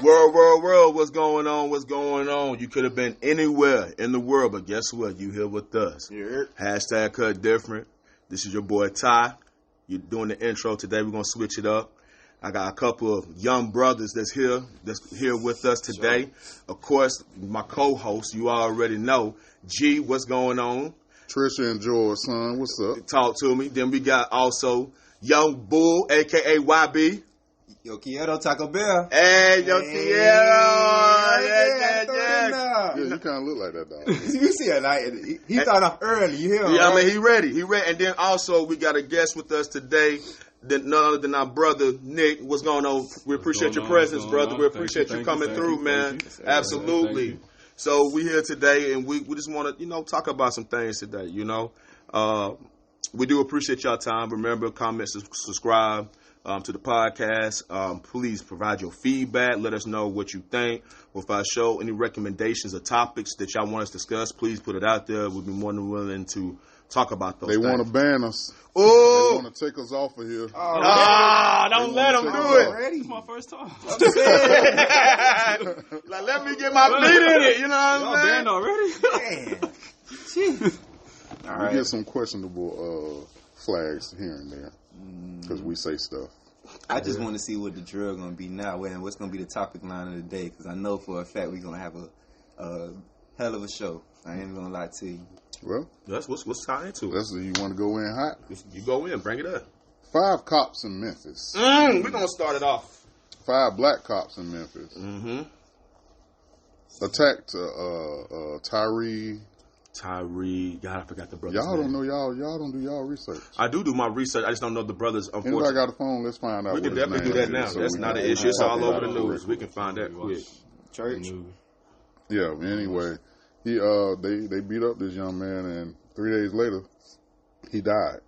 World, what's going on? What's going on? You could have been anywhere in the world, but guess what? You here with us. Yeah. Hashtag cut different. This is your boy Ty. You're doing the intro today. We're gonna switch it up. I got a couple of young brothers that's here with us today. Sure. Of course, my co-host, you already know, G. What's going on? Trisha and George, son. What's up? Talk to me. Then we got also Young Bull, a.k.a. YB. Yo quiero Taco Bell. Hey, yo quiero. Yeah. Yeah, you kind of look like that, dog. You see it, like, he started off early. You hear him? Yeah, right? I mean, he ready. And then also, we got a guest with us today, none other than our brother, Nick. What's going on? We appreciate your presence, brother. We appreciate you coming through, man. Absolutely. So we here today, and we just want to, talk about some things today, We do appreciate y'all time. Remember, comment, subscribe to the podcast. Please provide your feedback. Let us know what you think with our show. Any recommendations or topics that y'all want us to discuss, please put it out there. We'd be more than willing to talk about those things. They want to ban us. Oh! They want to take us off of here. Don't let them do it. It's my first time. Like, let me get my feet in it. You know what I'm saying? Banned already? Man. Jeez. All right. We get some questionable flags here and there because we say stuff. I just want to see what the drill going to be now and what's going to be the topic line of the day, because I know for a fact we're going to have a hell of a show. I ain't going to lie to you. Well, that's what's tied into it. You want to go in hot? You go in, bring it up. 5 cops in Memphis. We're going to start it off. 5 black cops in Memphis. Attacked Tyree. God, I forgot the brother's Y'all name. don't know y'all don't do y'all research. I do my research. I just don't know the brothers. Unfortunately, anybody got a phone? Let's find out. We can definitely do that now. That's not an issue. It's all over the news. We can find that quick. Church. Yeah. Anyway, they beat up this young man, and 3 days later, he died.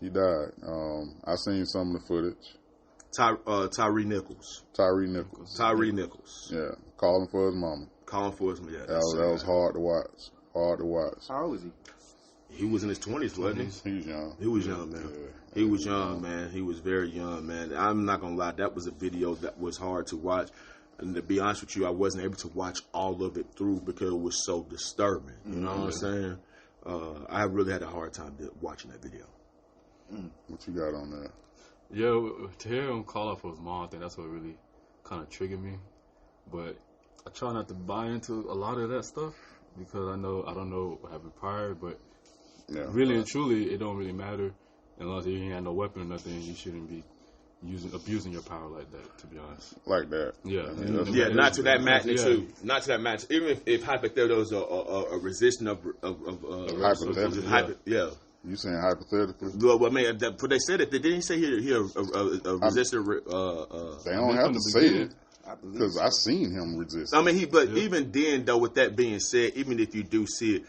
I seen some of the footage. Tyree Nichols. Yeah, calling for his mama. Yeah. That was hard to watch. How old was he? He was in his 20s, wasn't he? He was young. He was young, man. Yeah. He was young, man. He was very young, man. I'm not going to lie. That was a video that was hard to watch. And to be honest with you, I wasn't able to watch all of it through because it was so disturbing. You know what I'm saying? I really had a hard time watching that video. What you got on there? Yeah, to hear him call out for his mom, I think that's what really kind of triggered me. But I try not to buy into a lot of that stuff because I don't know what happened prior, but really and truly, it don't really matter unless you ain't had no weapon or nothing. You shouldn't be abusing your power like that, to be honest. Like that. Yeah. Not to that magnitude. Yeah. Not to that magnitude. Even if hypothetically there was a resistance of hypothetically. Yeah. You saying hypothetically? Well, I mean, but they said it. They didn't say here a resistant. They don't have to say it. Because I seen him resist. I mean, even then, though, with that being said, even if you do see it,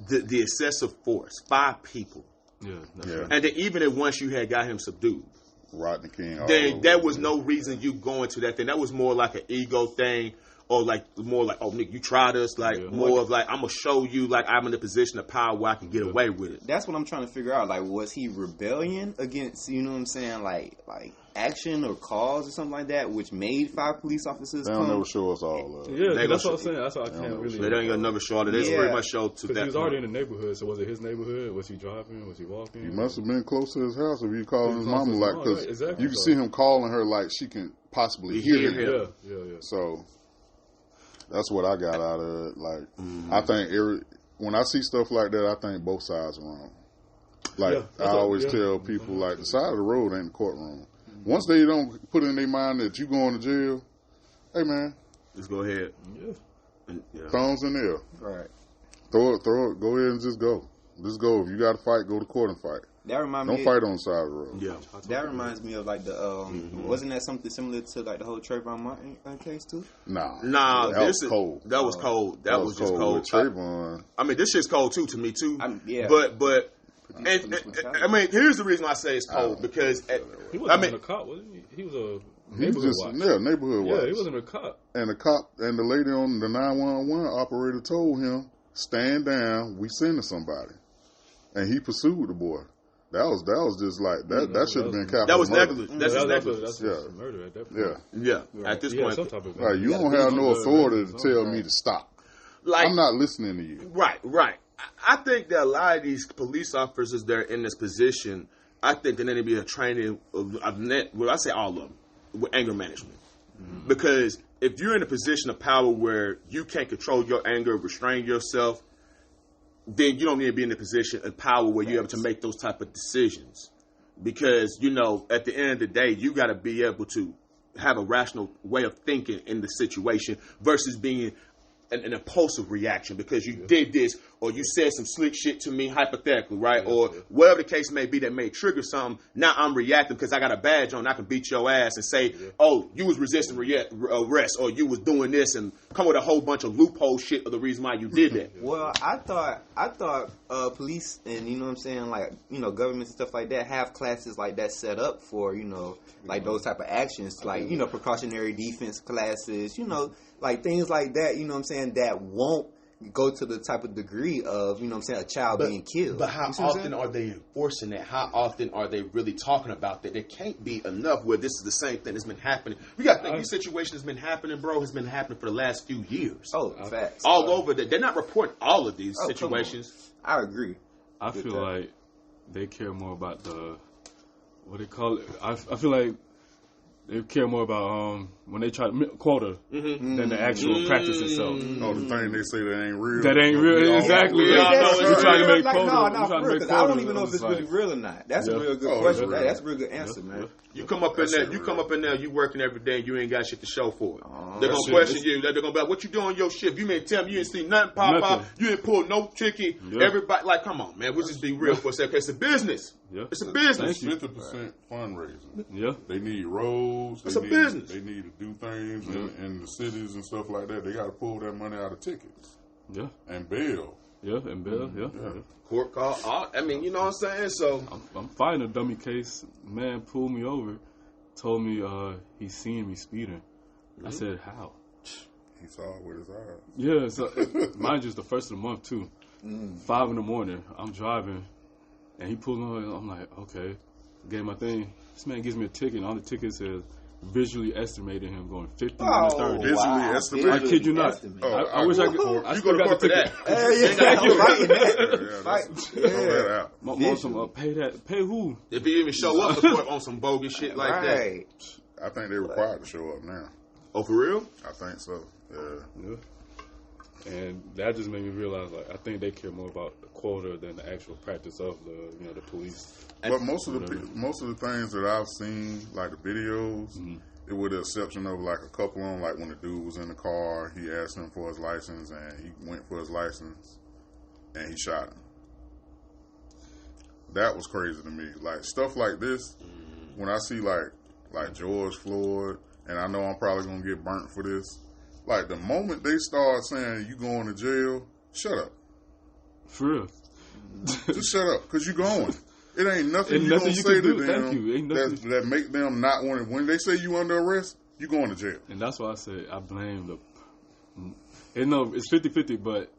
the excessive force, 5 people. Yeah. Right. And then even if once you had got him subdued, Rodney King. Then there was no reason you going to that thing. That was more like an ego thing. Or more like, oh, Nick, you tried us. More of like, I'm going to show you like I'm in a position of power where I can get away with it. That's what I'm trying to figure out. Like, was he rebellion against, you know what I'm saying, like action or cause or something like that, which made 5 police officers They don't never show us all of it. Yeah, that's what I'm saying. That's why I can't really. They don't never show it. They pretty much show to that. Because he was already in the neighborhood, so was it his neighborhood? Was he driving? Was he walking? He must have been close to his house if he called his mama because exactly. You can see him calling her like she can possibly hear him. Yeah. So that's what I got out of it. Like, I think when I see stuff like that, I think both sides are wrong. Like, I always tell people, like, the side of the road ain't the courtroom. Once they don't put in their mind that you going to jail, hey, man. Just go ahead. Thumbs in there. Right. Throw it. Go ahead and just go. Just go. If you got to fight, go to court and fight. That reminds Don't fight on the side of the road. Yeah. That reminds me of like the wasn't that something similar to like the whole Trayvon Martin case too? Nah, that was cold. That was cold. That was just cold. Trayvon. I mean, this shit's cold to me too. Yeah. But I mean, here's the reason why I say it's cold because he wasn't a cop, was he? He was a neighborhood watch. Neighborhood watch. Yeah, he wasn't a cop. And the cop and the lady on the 911 operator told him, "Stand down. We sending somebody," and he pursued the boy. That was just like that. That should have been capital. That was murder. negligent. That's negligence. That's murder at that point. Yeah. At this point, like you don't have no authority to tell me to stop. Like I'm not listening to you. Right. I think that a lot of these police officers that are in this position, I think they need to be a training. Well, I say all of them with anger management, because if you're in a position of power where you can't control your anger, restrain yourself, then you don't need to be in a position of power where you're able to make those type of decisions. Because, at the end of the day, you got to be able to have a rational way of thinking in the situation versus being an impulsive reaction because you did this or you said some slick shit to me hypothetically, right? Or whatever the case may be that may trigger something. Now I'm reacting because I got a badge on. I can beat your ass and say, oh, you was resisting arrest or you was doing this and come with a whole bunch of loophole shit of the reason why you did that. Well, I thought police and, you know what I'm saying, like, government and stuff like that have classes like that set up for, like those type of actions, like, precautionary defense classes, like things like that, you know what I'm saying, that won't go to the type of degree of, a child being killed. But how often are they enforcing that? How often are they really talking about that? There can't be enough where this is the same thing that's been happening. We got to think this situation has been happening, bro, has been happening for the last few years. Oh, facts. All over. They're not reporting all of these situations. I agree. I feel like they care more about what they call it. I feel like they care more about when they try to quota than the actual practice itself. Oh, the thing they say that ain't real. That ain't real. Exactly. You're trying to make quota. Because I don't even know if it's really real or not. That's a real good question. That's a real good answer, man. You come up in there, you working every day, and you ain't got shit to show for it. They're going to question you. They're going to be like, what you doing on your shift? You mean tell me you ain't seen nothing pop out? You ain't pulled no ticket. Everybody, like, come on, man. We'll just be real for a second. It's a business. It's a business. 50% fundraising. Yeah. They need roads. It's a business. They need to do things in the cities and stuff like that. They got to pull that money out of tickets. Yeah. And bail. Yeah, and bail. Yeah. Court call. I mean, you know what I'm saying? So I'm fighting a dummy case. Man pulled me over, told me he seen me speeding. I said, how? He saw it with his eyes. Yeah, so mine just the first of the month too. 5 a.m, I'm driving, and he pulled me over. And I'm like, okay, gave my thing. This man gives me a ticket, and on the ticket says visually estimated him going 50 and 30. Visually estimated? I kid you not. I wish I could. I still got the ticket. Pay that. Pay who? If he even show up to court on some bogus shit like that. I think they're required to show up now. Oh, for real? I think so. Yeah. And that just made me realize, like, I think they care more about the quota than the actual practice of the police. But most of the things that I've seen, like the videos, it with the exception of like a couple of them, like when the dude was in the car, he asked him for his license, and he went for his license, and he shot him. That was crazy to me. Like stuff like this, when I see like George Floyd, and I know I'm probably gonna get burnt for this. Like, the moment they start saying you going to jail, shut up. For real. Just shut up, because you going. It ain't nothing you going to say to them that make them not want it. When they say you under arrest, you going to jail. And that's why I say I blame it's 50-50, but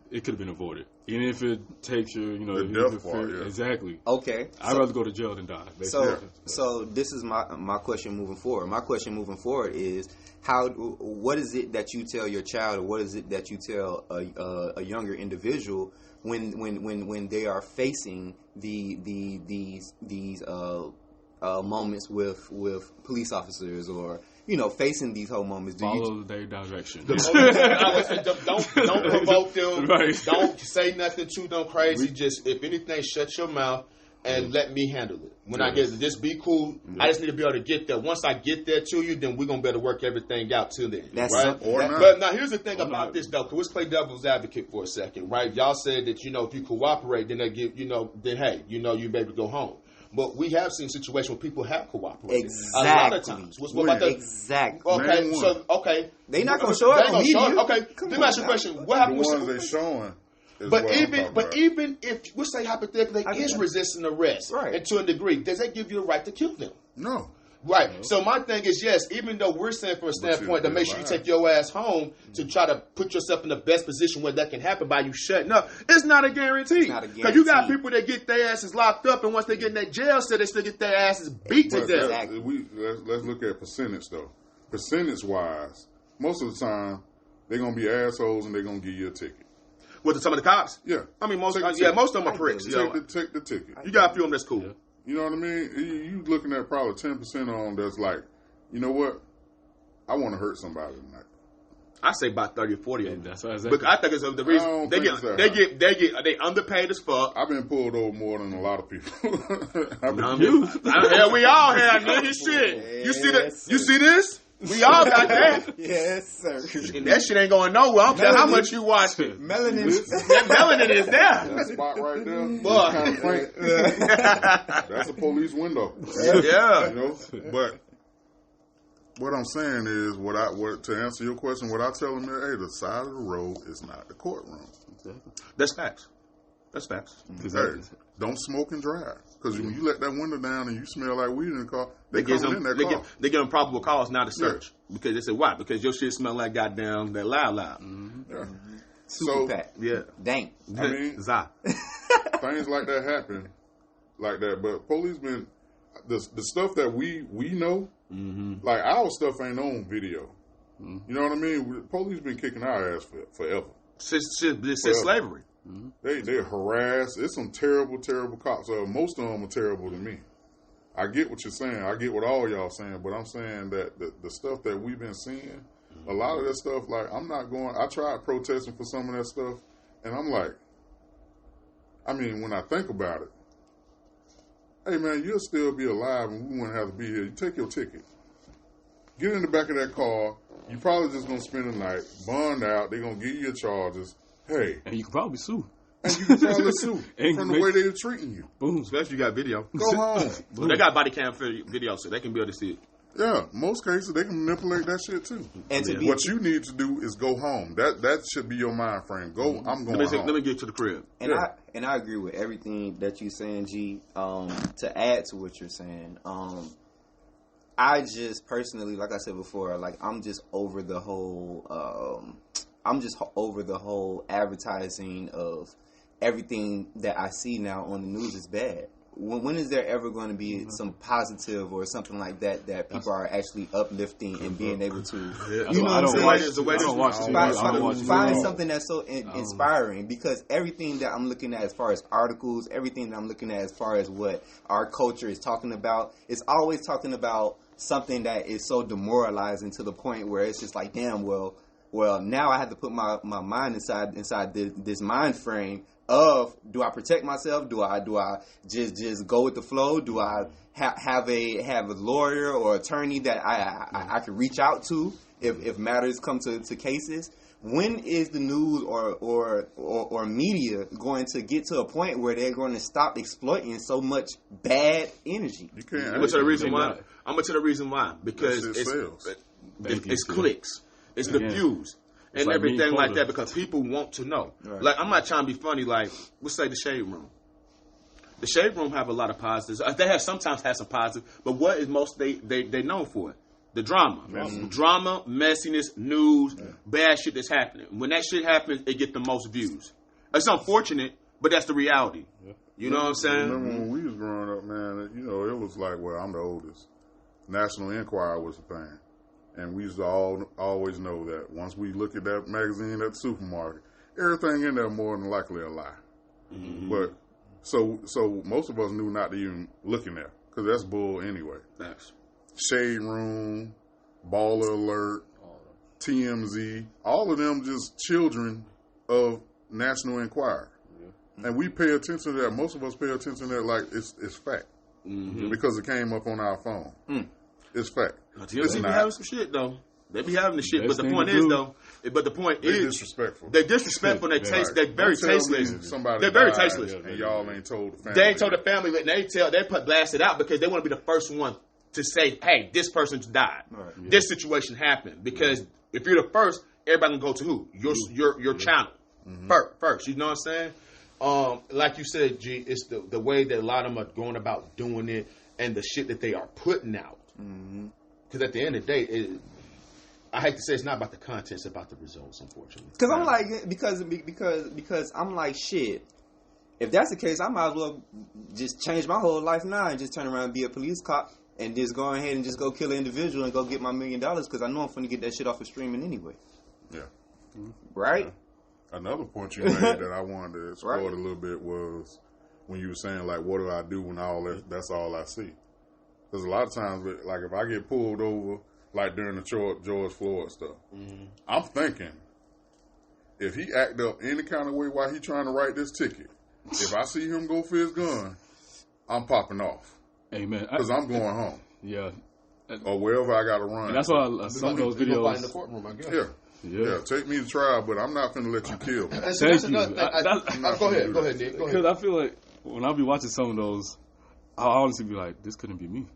it could have been avoided. Even if it takes your, the death part, Exactly. Okay. I'd rather go to jail than die. So this is my question moving forward. My question moving forward is what is it that you tell your child, or what is it that you tell a younger individual when they are facing these moments with police officers, or facing these whole moments? Follow their direction. I would say don't provoke them. Right. Don't say nothing to them crazy. Just, if anything, shut your mouth and let me handle it. When I get it, just be cool. I just need to be able to get there. Once I get there to you, then we're going to be able to work everything out till then. Right? But now here's the thing about this, though. Let's play devil's advocate for a second, right? Y'all said that, if you cooperate, then they give, then hey, you be able to go home. But we have seen situations where people have cooperated. Exactly. A lot of times. What about that? Exactly. Okay, They're not going to show up immediately. Okay, let me ask you a question. What happens? The ones they showing. But even if, let's say hypothetically, they is resisting arrest, and to a degree, does that give you a right to kill them? No. Right. So my thing is, yes, even though we're saying from a standpoint to make sure you take your ass home to try to put yourself in the best position where that can happen by you shutting up, it's not a guarantee. Because you got people that get their asses locked up, and once they get in that jail cell, they still get their asses beat to death. Let's look at percentage, though. Percentage-wise, most of the time, they're going to be assholes and they're going to give you a ticket. With some of the cops? Yeah. I mean, most of them are pricks. Take the ticket. You got a few of them that's cool. Yeah. You know what I mean? You looking at probably 10% on them that's like, you know what? I want to hurt somebody tonight. I say about 30 or 40 of them. That's what I said. I think it's the reason they underpaid as fuck. I've been pulled over more than a lot of people. Hell, we all have nigga shit. You see this? We all got that. Yes, sir. And that shit ain't going nowhere. I don't care how much you watch it. That melanin is there. That spot right there. Boy. Kind of frank. That's a police window. Yeah. You know? But what I'm saying is, to answer your question, what I tell them is, hey, the side of the road is not the courtroom. That's facts. Hey, don't smoke and drive. Because when you let that window down and you smell like weed in the car, they give them probable cause not to search. Yeah. Because they say, why? Because your shit smell like goddamn that loud. Mm-hmm. Yeah. Super pack. Yeah. Dang. I mean, things like that happen like that. But police been, the stuff that we know, like our stuff ain't on video. Mm-hmm. You know what I mean? Police been kicking our ass forever. Since slavery. Mm-hmm. They harass. It's some terrible cops. Most of them are terrible to me. I get what you're saying. I get what all y'all saying, but I'm saying that the stuff that we've been seeing, a lot of that stuff, like I tried protesting for some of that stuff, and I'm like, I mean, when I think about it, hey man, you'll still be alive and we wouldn't have to be here. You take your ticket. Get in the back of that car. You probably just gonna spend the night, bond out, they're gonna give you your charges. Hey. And you can probably sue. And you can probably sue from the way they're treating you. Boom. Especially you got video. Go home. They got body cam video, so they can be able to see it. Yeah, most cases they can manipulate that shit too. And what you need to do is go home. That should be your mind frame. I'm going home. Let me get to the crib. And I agree with everything that you're saying, G. To add to what you're saying, I just personally, like I said before, like I'm just over the whole advertising of everything that I see now on the news is bad. When is there ever going to be some positive or something like that people are actually uplifting and being able to, find something that's so inspiring? Because everything that I'm looking at as far as articles, everything that I'm looking at as far as what our culture is talking about, it's always talking about something that is so demoralizing to the point where it's just like, damn, well, now I have to put my mind inside this mind frame of, do I protect myself? Do I just go with the flow? Do I have a lawyer or attorney that I can reach out to if matters come to cases? When is the news or media going to get to a point where they're going to stop exploiting so much bad energy? You can't. I'm gonna tell the reason why. Because it's clicks. It's the views and like everything like that, because people want to know. Right. Like, I'm not trying to be funny. Like, let's say the Shade Room. The Shade Room have a lot of positives. They sometimes have some positives, but what is most they known for? The drama. Drama, messiness, news, bad shit that's happening. When that shit happens, it get the most views. It's unfortunate, but that's the reality. Yeah. You know what I'm saying? Remember when we was growing up, man, it was like, well, I'm the oldest. National Enquirer was the thing. And we used to always know that once we look at that magazine at the supermarket, everything in there more than likely a lie. Mm-hmm. But so most of us knew not to even look in there, because that's bull anyway. Thanks. Shade Room, Baller Alert, TMZ, all of them just children of National Enquirer. Yeah. And we pay attention to that. Most of us pay attention to that like it's fact. Mm-hmm. Because it came up on our phone. Mm. It's fact. TMZ be having some shit, though. They be having the shit, but the point is, though, they're disrespectful. They're disrespectful. They're very tasteless. They're very tasteless. And y'all ain't told the family. They ain't told the family, but they blast it out because they want to be the first one to say, "Hey, this person's died. Right. Yeah. This situation happened." Because if you're the first, everybody can go to who? Your channel first. You know what I'm saying? Like you said, G, it's the way that a lot of them are going about doing it and the shit that they are putting out. Because at the end of the day, I hate to say it's not about the content, it's about the results, unfortunately. Because I'm like, because I'm like, shit. If that's the case, I might as well just change my whole life now and just turn around and be a police cop and just go ahead and just go kill an individual and go get my $1 million because I know I'm finna get that shit off of streaming anyway. Yeah. Right? Yeah. Another point you made that I wanted to explore a little bit was when you were saying, like, what do I do when that's all I see? Because a lot of times, like, if I get pulled over, like during the George Floyd stuff, I'm thinking, if he act up any kind of way while he trying to write this ticket, if I see him go for his gun, I'm popping off. Amen. Because I'm going home. Yeah. Or wherever I got to run. And that's why some of those videos. In the courtroom, I guess. Yeah, take me to trial, but I'm not finna let you kill me. Thank you. Go ahead, Nick. Because I feel like when I be watching some of those, I honestly be like, this couldn't be me.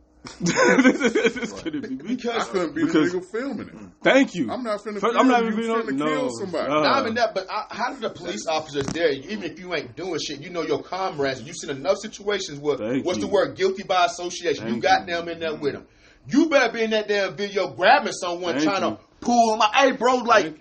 This couldn't be me. I couldn't be the nigga filming it. Thank you. I'm not finna kill somebody. Not even that, but how do the police officers there, even if you ain't doing shit, you know your comrades, you've seen enough situations where, the word, guilty by association, you got them in there with them. You better be in that damn video grabbing someone trying to pull them out. Hey, bro, like,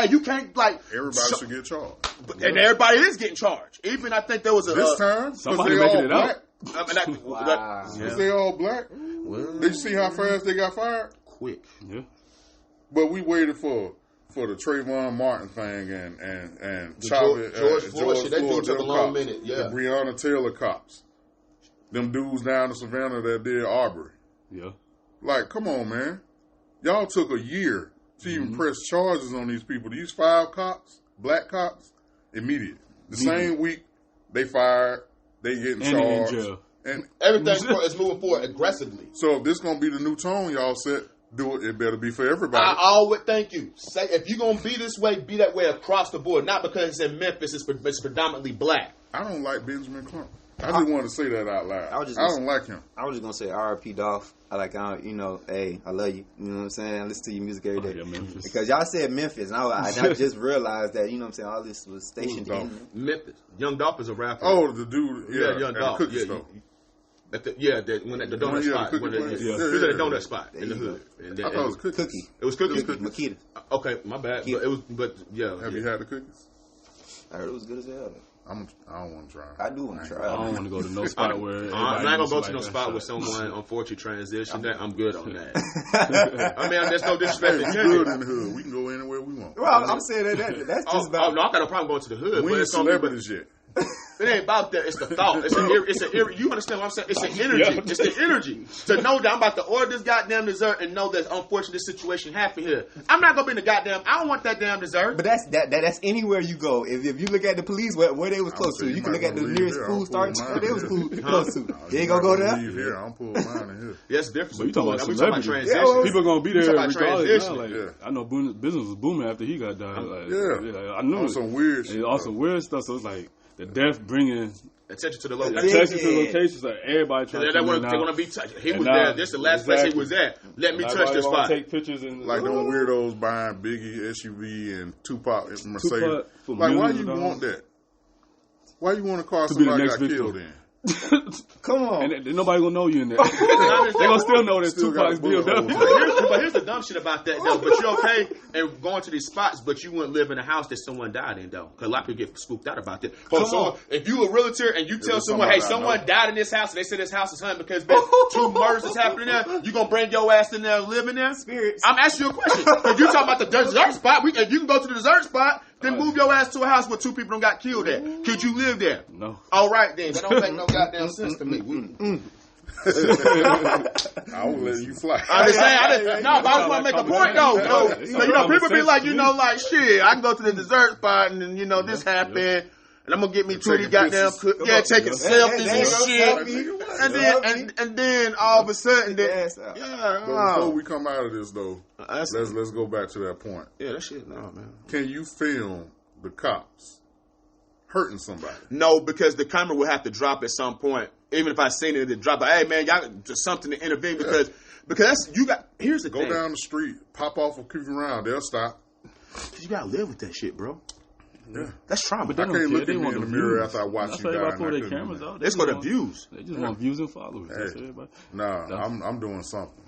you can't, like... Everybody should get charged. And everybody is getting charged. Even, I think there was a... This time? Somebody making it black. out. Wow. Because they all black. Well, did you see how fast they got fired? Quick. Yeah. But we waited for the Trayvon Martin thing and George Floyd, they do took a long minute. Yeah. The Breonna Taylor cops. Them dudes down in Savannah that did Arbery. Yeah. Like, come on, man. Y'all took a year to even press charges on these people. These 5 cops, black cops, immediate. The same week they fired, they getting charged. In jail. And everything is moving forward aggressively. So if this gonna be the new tone y'all set, do it. It better be for everybody. I always thank you. Say if you're gonna be this way, be that way across the board. Not because it's in Memphis, it's predominantly black. I don't like Benjamin Crump. I just wanted to say that out loud. I don't like him. I was just gonna say R.I.P. Dolph. Hey, I love you. You know what I'm saying? I listen to your music every day. Memphis. Because y'all said Memphis, and I just realized that, you know what I'm saying, all this was stationed in Memphis. Young Dolph is a rapper. Oh, the dude, Young Dolph. The donut spot. He was at the donut spot in the hood. And I thought it was Cookie. It was Cookie? Makita. Okay, my bad. But Have you had the cookies? I heard it was good as hell. I don't want to try. I do want to try. I don't want to go to no spot where I'm not gonna go to no spot where someone unfortunately transitioned. I'm good on that. I mean, there's no disrespect. We're good in the hood. We can go anywhere we want. Well, I'm saying that's just about. Oh no, I got no problem going to the hood. We ain't celebrities yet. It ain't about that. It's the thought. You understand what I'm saying? It's the energy. Yeah. It's the energy to know that I'm about to order this goddamn dessert and know that unfortunately this situation happened here. I'm not gonna be in the goddamn. I don't want that damn dessert. But that's anywhere you go. If you look at the police, where they was close to, you can look at the nearest food start. Where they was close to. You ain't gonna go there. Here, I'm pulling mine in here. Yeah, it's different. But you talking about celebrities? People gonna be there regardless. I know business was booming after he got died. I knew it. Some weird shit. Also weird stuff. So it's like. The death bringing attention to the location. Attention to the locations. Like everybody trying they want to be touched. He was there. This is the last place he was at. Let me touch this spot. Take pictures and like them weirdos buying Biggie SUV and Tupac Mercedes. Like why you want that? Why you want a car somebody got killed in? Come on. And nobody gonna know you in there. They gonna still know that Tupac's DOW. But here's the dumb shit about that though. But you're okay and going to these spots, but you wouldn't live in a house that someone died in though. Because a lot of people get spooked out about that. So if you a realtor and you tell someone, hey, someone died in this house, and they say this house is haunted because 2 murders is happening there, you gonna bring your ass in there and live in there? Spirits. I'm asking you a question. If you talking about the dessert spot, if you can go to the dessert spot, then move your ass to a house where 2 people don't got killed at. Could you live there? No. All right then. That don't make no goddamn sense to me. I won't let you fly. I'm just saying. I just want to make a point though. People be like, like shit. I can go to the dessert spot and then this happened. And I'm gonna get me 2 of these goddamn taking selfies and shit. And then all of a sudden, but before we come out of this though, let's go back to that point. Yeah, that shit, no man. Can you film the cops hurting somebody? No, because the camera will have to drop at some point. Even if I seen it, it drop. But hey man, y'all just something to intervene because here's the thing. Go down the street, pop off and creep around, they'll stop. You gotta live with that shit, bro. Yeah. That's trauma. But I can't look at me in the mirror after I watch you die. Their cameras out. It's for the views. They just want views and followers. Hey, I'm doing something.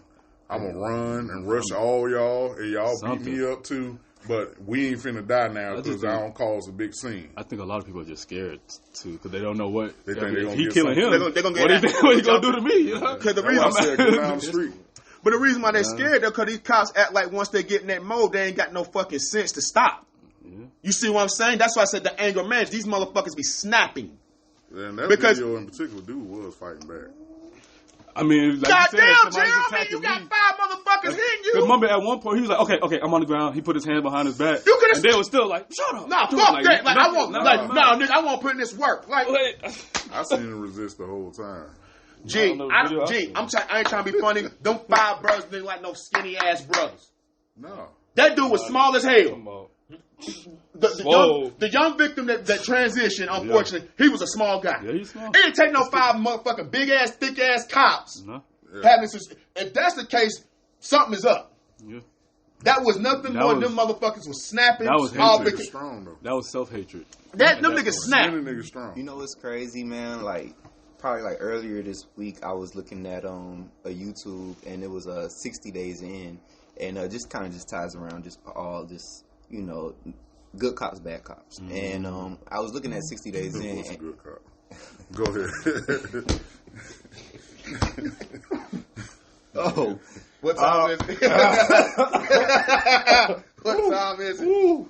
I'm going to run and rush all y'all, and y'all beat me up too. But we ain't finna die now because I don't cause a big scene. I think a lot of people are just scared too because they don't know what they think they're gonna he killing him. They're gonna what he gonna do to me? You know? Because the reason I said go down the street. But the reason why they're scared though, because these cops act like once they get in that mode, they ain't got no fucking sense to stop. Yeah. You see what I'm saying? That's why I said the anger management. These motherfuckers be snapping. And that video in particular, dude was fighting back. I mean, like goddamn, Jeremy, you got 5 motherfuckers hitting you. Remember, at one point he was like, "Okay, I'm on the ground." He put his hand behind his back, and they was still like, "Shut up!" Nah, fuck that. Like, I want, nigga, I want to put in this work. Like, I seen him resist the whole time. I ain't trying to be funny. Them 5 brothers didn't like no skinny ass brothers. No, that dude was small as hell. The young victim that transitioned, unfortunately, he was a small guy. Yeah, he's small. It didn't take no 5 motherfucking big ass, thick ass cops. No. Yeah. If that's the case, something is up. Yeah. That was nothing more than them motherfuckers was snapping. That was hatred. Strong though. That was self-hatred. Them niggas snap. Niggas strong. You know what's crazy, man? Like probably like earlier this week, I was looking at a YouTube, and it was 60 days in, and just kind of just ties around just all this, you know, good cops, bad cops, and I was looking at 60 days in. What's a good cop? Go ahead. Oh, what time is it? What time is it?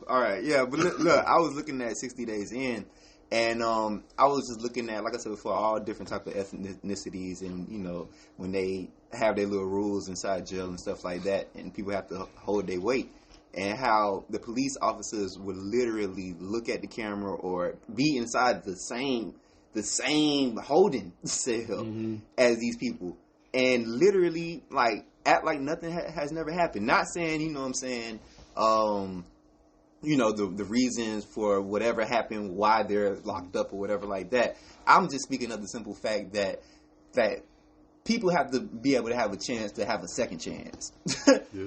All right, yeah, but look, I was looking at 60 days in, and I was just looking at, like I said before, all different type of ethnicities, and you know, when they have their little rules inside jail and stuff like that, and people have to hold their weight, and how the police officers would literally look at the camera or be inside the same holding cell as these people, and literally like act like nothing has never happened. Not saying, you know what I'm saying, you know, the reasons for whatever happened, why they're locked up or whatever like that. I'm just speaking of the simple fact that people have to be able to have a chance to have a second chance,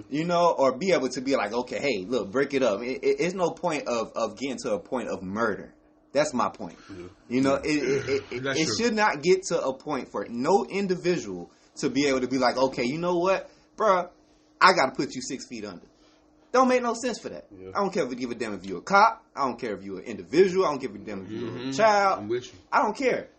you know, or be able to be like, okay, hey, look, break it up. It's no point of getting to a point of murder. That's my point. Yeah. You know, it should not get to a point for no individual to be able to be like, okay, you know what, bruh, I got to put you 6 feet under. Don't make no sense for that. Yeah. I don't care if you give a damn if you're a cop. I don't care if you're an individual. I don't give a damn if you're a child. I'm with you. I don't care.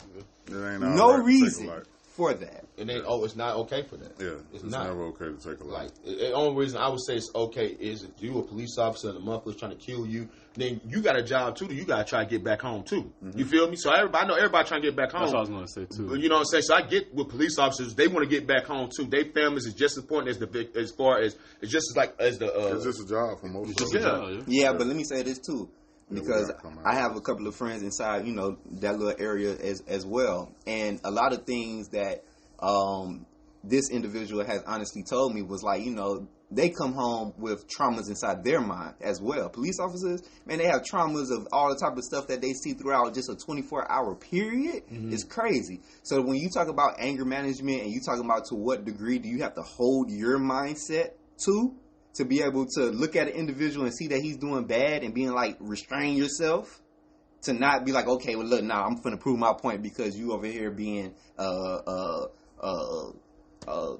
Yeah. No reason for that. And then, it's not okay for that. Yeah, it's not. Never okay to take a life. Like, the only reason I would say it's okay is if you a police officer and the motherfucker's trying to kill you, then you got a job too. You got to try to get back home too. Mm-hmm. You feel me? So I know everybody trying to get back home. That's what I was going to say too. You know what I'm saying? So I get with police officers, they want to get back home too. Their families is just as important as it's just a job for most of them. Yeah, but let me say this too. Because I have a couple of friends inside, you know, that little area as well. And a lot of things that this individual has honestly told me was like, you know, they come home with traumas inside their mind as well. Police officers, man, they have traumas of all the type of stuff that they see throughout just a 24-hour period. It's crazy. So when you talk about anger management and you talk about to what degree do you have to hold your mindset to be able to look at an individual and see that he's doing bad and being like, restrain yourself, to not be like, okay, well, look, now I'm finna prove my point because you over here being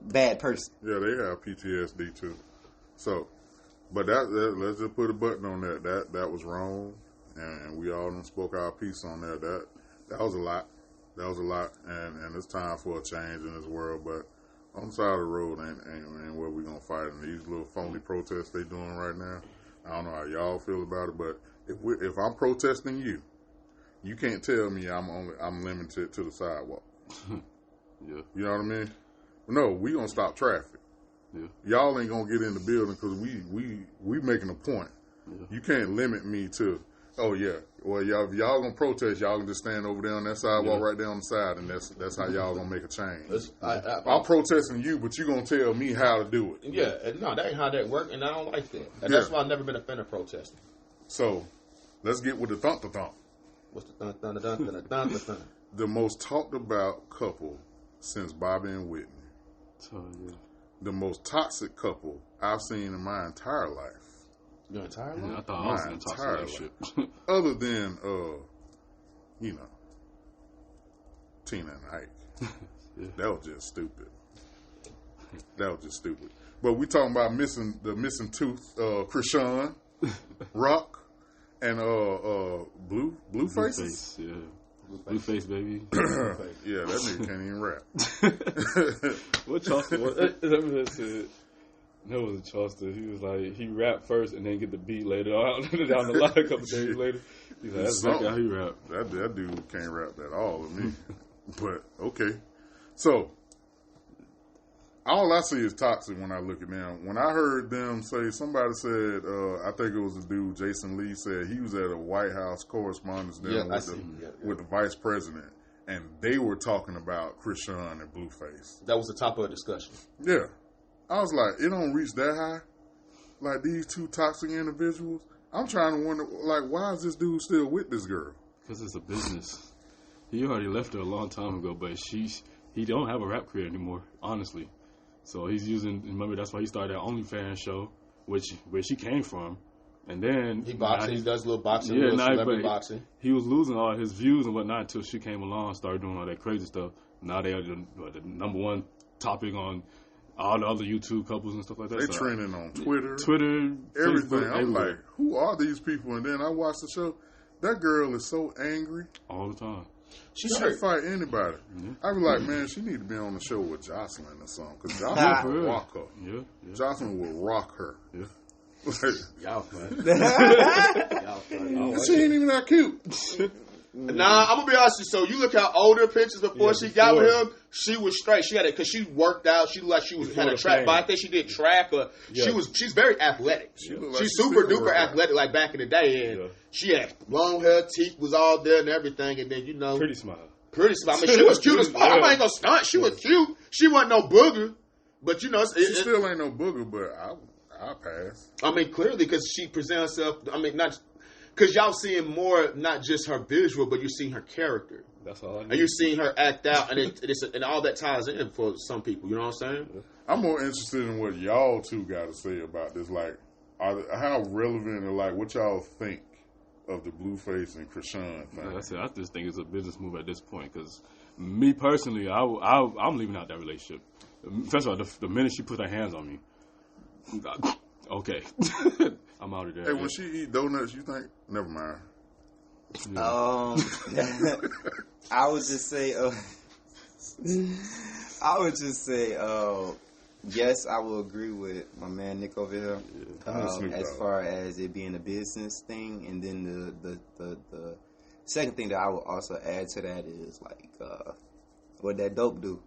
bad person. Yeah, they have PTSD too. So, but that let's just put a button on that. That was wrong, and we all spoke our piece on that. That was a lot. That was a lot, and it's time for a change in this world. But on the side of the road ain't where we gonna fight. And these little phony protests they doing right now, I don't know how y'all feel about it, but if I'm protesting you can't tell me I'm limited to the sidewalk. Yeah, you know what I mean? No, we gonna stop traffic. Yeah, y'all ain't gonna get in the building because we making a point. Yeah. You can't limit me to. Oh yeah, well if y'all gonna protest, y'all can just stand over there on that sidewalk right there on the side, and that's how y'all gonna make a change. I'm protesting you, but you gonna tell me how to do it. Yeah, no, that ain't how that work, and I don't like that. And that's why I've never been a fan of protesting. So let's get with the thump. What's the thump? The most talked about couple since Bobby and Whitney. The most toxic couple I've seen in my entire life. Your entire life? I thought I was in a toxic relationship. Other than, you know, Tina and Ike. That was just stupid. That was just stupid. But we talking about the missing tooth, Krishan, Rock, and Blueface. Yeah. Blueface, baby. Yeah, that nigga can't even rap. What Charleston was? That said. That was Charleston. He was like, he rapped first and then get the beat later on down the line a couple days later. He's like, that's exactly how he rap. That dude can't rap at all of me. But, okay. So, all I see is toxic when I look at them. When I heard them say, somebody said, I think it was the dude, Jason Lee, said he was at a White House correspondence dinner with the vice president. And they were talking about Krishan and Blueface. That was the top of the discussion. Yeah. I was like, it don't reach that high. Like, these two toxic individuals. I'm trying to wonder, like, why is this dude still with this girl? Because it's a business. He already left her a long time ago, but he don't have a rap career anymore, honestly. So he's remember, that's why he started that OnlyFans show, where she came from. And then he does a little boxing, celebrity boxing. He was losing all his views and whatnot until she came along and started doing all that crazy stuff. Now they are the number one topic on all the other YouTube couples and stuff like that. They trending on Twitter, everything. Facebook, I'm like, who are these people? And then I watched the show. That girl is so angry all the time. She should fight anybody. Mm-hmm. I be like, man, she need to be on the show with Jocelyn or something, because Jocelyn will rock her. Yeah. Jocelyn will rock her. Yeah. Y'all fun. She ain't even that cute. Nah, I'm gonna be honest with you. So you look at older pictures before she got with him. She was straight. She had it because she worked out. She looked like she had a track. But I think she did track. She's very athletic. She's super duper athletic, like back in the day. And she had long hair, teeth was all there and everything. And then pretty smile. I mean, she was cute as fuck. I ain't gonna stunt. She was cute. She wasn't no booger, but she still ain't no booger. But I pass. I mean, clearly because she presents herself. I mean, not. Because y'all seeing more, not just her visual, but you're seeing her character. That's all I need. And you're seeing her act out, and and all that ties in for some people. You know what I'm saying? I'm more interested in what y'all two got to say about this. Like, how relevant or like what y'all think of the Blueface and Krishan thing? Like I said, I just think it's a business move at this point. Because me personally, I'm leaving out that relationship. First of all, the minute she put her hands on me, okay. I'm out of there. Hey, when she eat donuts, you think? Never mind. Yeah. I would just say, yes, I will agree with my man Nick over here. Yeah. As far as it being a business thing, and then the second thing that I would also add to that is like what that dope do.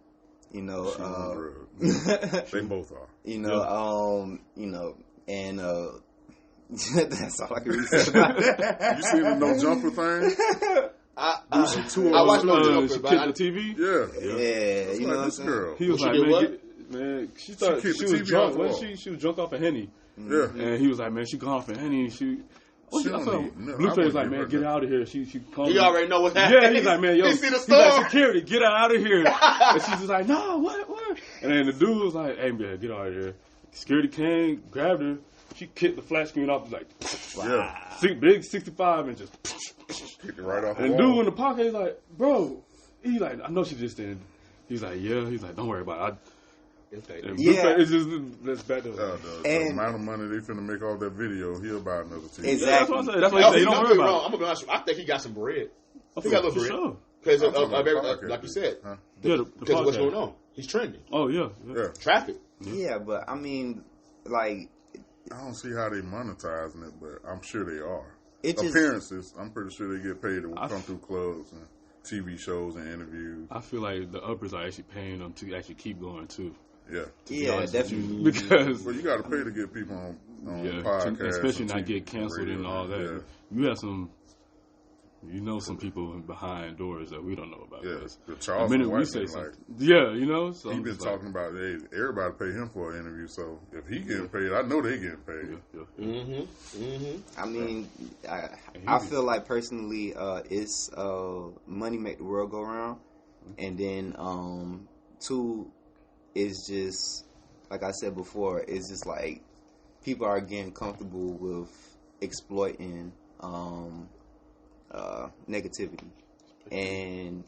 You know, they both are. You know, and. That's all I can really say about that. You seen the No Jumper thing? I watched No Jumper. The TV? Yeah. You know what I'm saying? Girl. He was like, man, she thought she was drunk. Wasn't she was drunk off of Henny. Yeah. And he was like, man, she gone off of Henny. Blueface was like, man, get out of here. She called me. Already know what happened. Yeah, he's like, man, yo, he's like, security, get her out of here. And she's just like, no, what? And then the dude was like, hey, man, get out of here. Security came, grabbed her. She kicked the flat screen off, like, wow. Big 65 and just kicked it right off. And dude in the pocket, he's like, bro, he's like, I know she just did. He's like, yeah. He's like, don't worry about it. It's just that's back to the amount of money they finna make off that video. He'll buy another TV. Exactly. Yeah, that's what I said. That's why you don't worry about it. I'm gonna be honest with you. I think he got some bread. He got a little bread. Sure. Because like you said, because of what's going on. He's trending. Oh yeah. Traffic. Yeah, but I mean, like. I don't see how they monetizing it, but I'm sure they are. Appearances, I'm pretty sure they get paid to come through clubs and TV shows and interviews. I feel like the uppers are actually paying them to actually keep going too. Yeah, definitely. Because you got to pay to get people on podcasts, especially not get canceled and all that. Yeah. You have some. Some people behind doors that we don't know about. Yeah, the Charles White say something. Yeah, so he's been talking about, hey, everybody pay him for an interview, so if he getting paid, I know they getting paid. I mean, I feel like personally, it's money make the world go round, and then two is just like I said before, it's just like people are getting comfortable with exploiting. Negativity and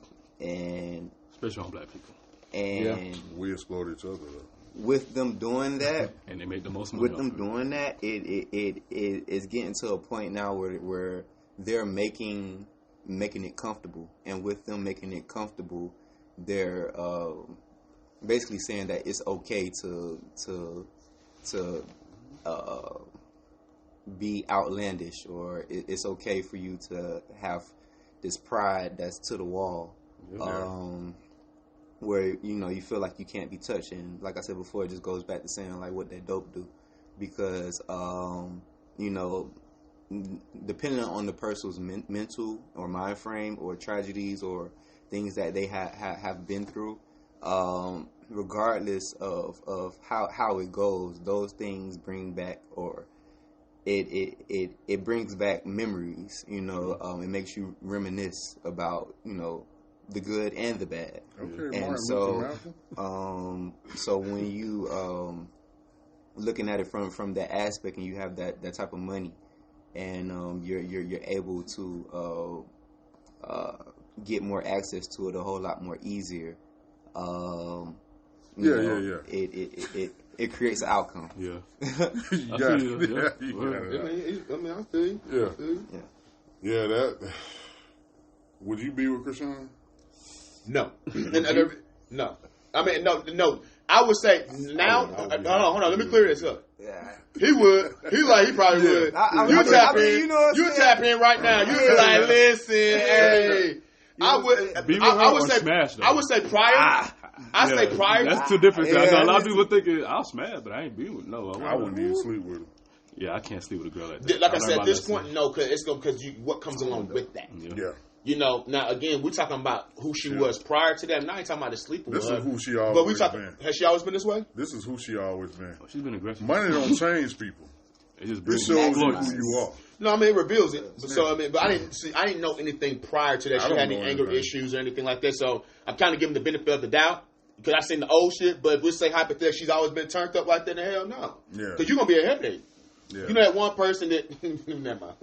especially on black people, and we exploit each other with them doing that, and they make the most money with them doing that, it is getting to a point now where they're making it comfortable, and with them making it comfortable, they're basically saying that it's okay to be outlandish, or it's okay for you to have this pride that's to the wall, where you feel like you can't be touched. And like I said before, it just goes back to saying like what that dope do, because depending on the person's mental or mind frame or tragedies or things that they have been through, regardless of how it goes, those things bring back, or it brings back memories. It makes you reminisce about the good and the bad. Okay, and so when you looking at it from that aspect, and you have that type of money, and you're able to get more access to it a whole lot more easier. It creates an outcome. Yeah. I feel you. I feel you. Yeah. That. Would you be with Krishan? No. No. I mean, no. I would say now. Hold on. Let me clear this up. Yeah. He would. He probably would. You tap in. You tap in right now. You be like, listen, hey. I would say. Smash, I would say prior. Say prior. That's too different. I know a lot of people thinking I'll smash, but I ain't be with. No, I wouldn't even sleep with him. Yeah, I can't sleep with a girl like that. Like I said, at this point, no, because what comes along with that. Yeah. Now again, we're talking about who she was prior to that. Now I ain't talking about the sleeping with her. This is who she always been. Has she always been this way? This is who she always been. Oh, she's been aggressive. Money don't change people. It just shows you who you are. No, I mean it reveals it. So but I didn't know anything prior to that. She had any anger issues or anything like that. So I'm kind of giving the benefit of the doubt. Because I seen the old shit, but we'll say hypothetically she's always been turned up like that. The hell no. Yeah. Because you're going to be a headache. Yeah. You know that one person that... Never mind.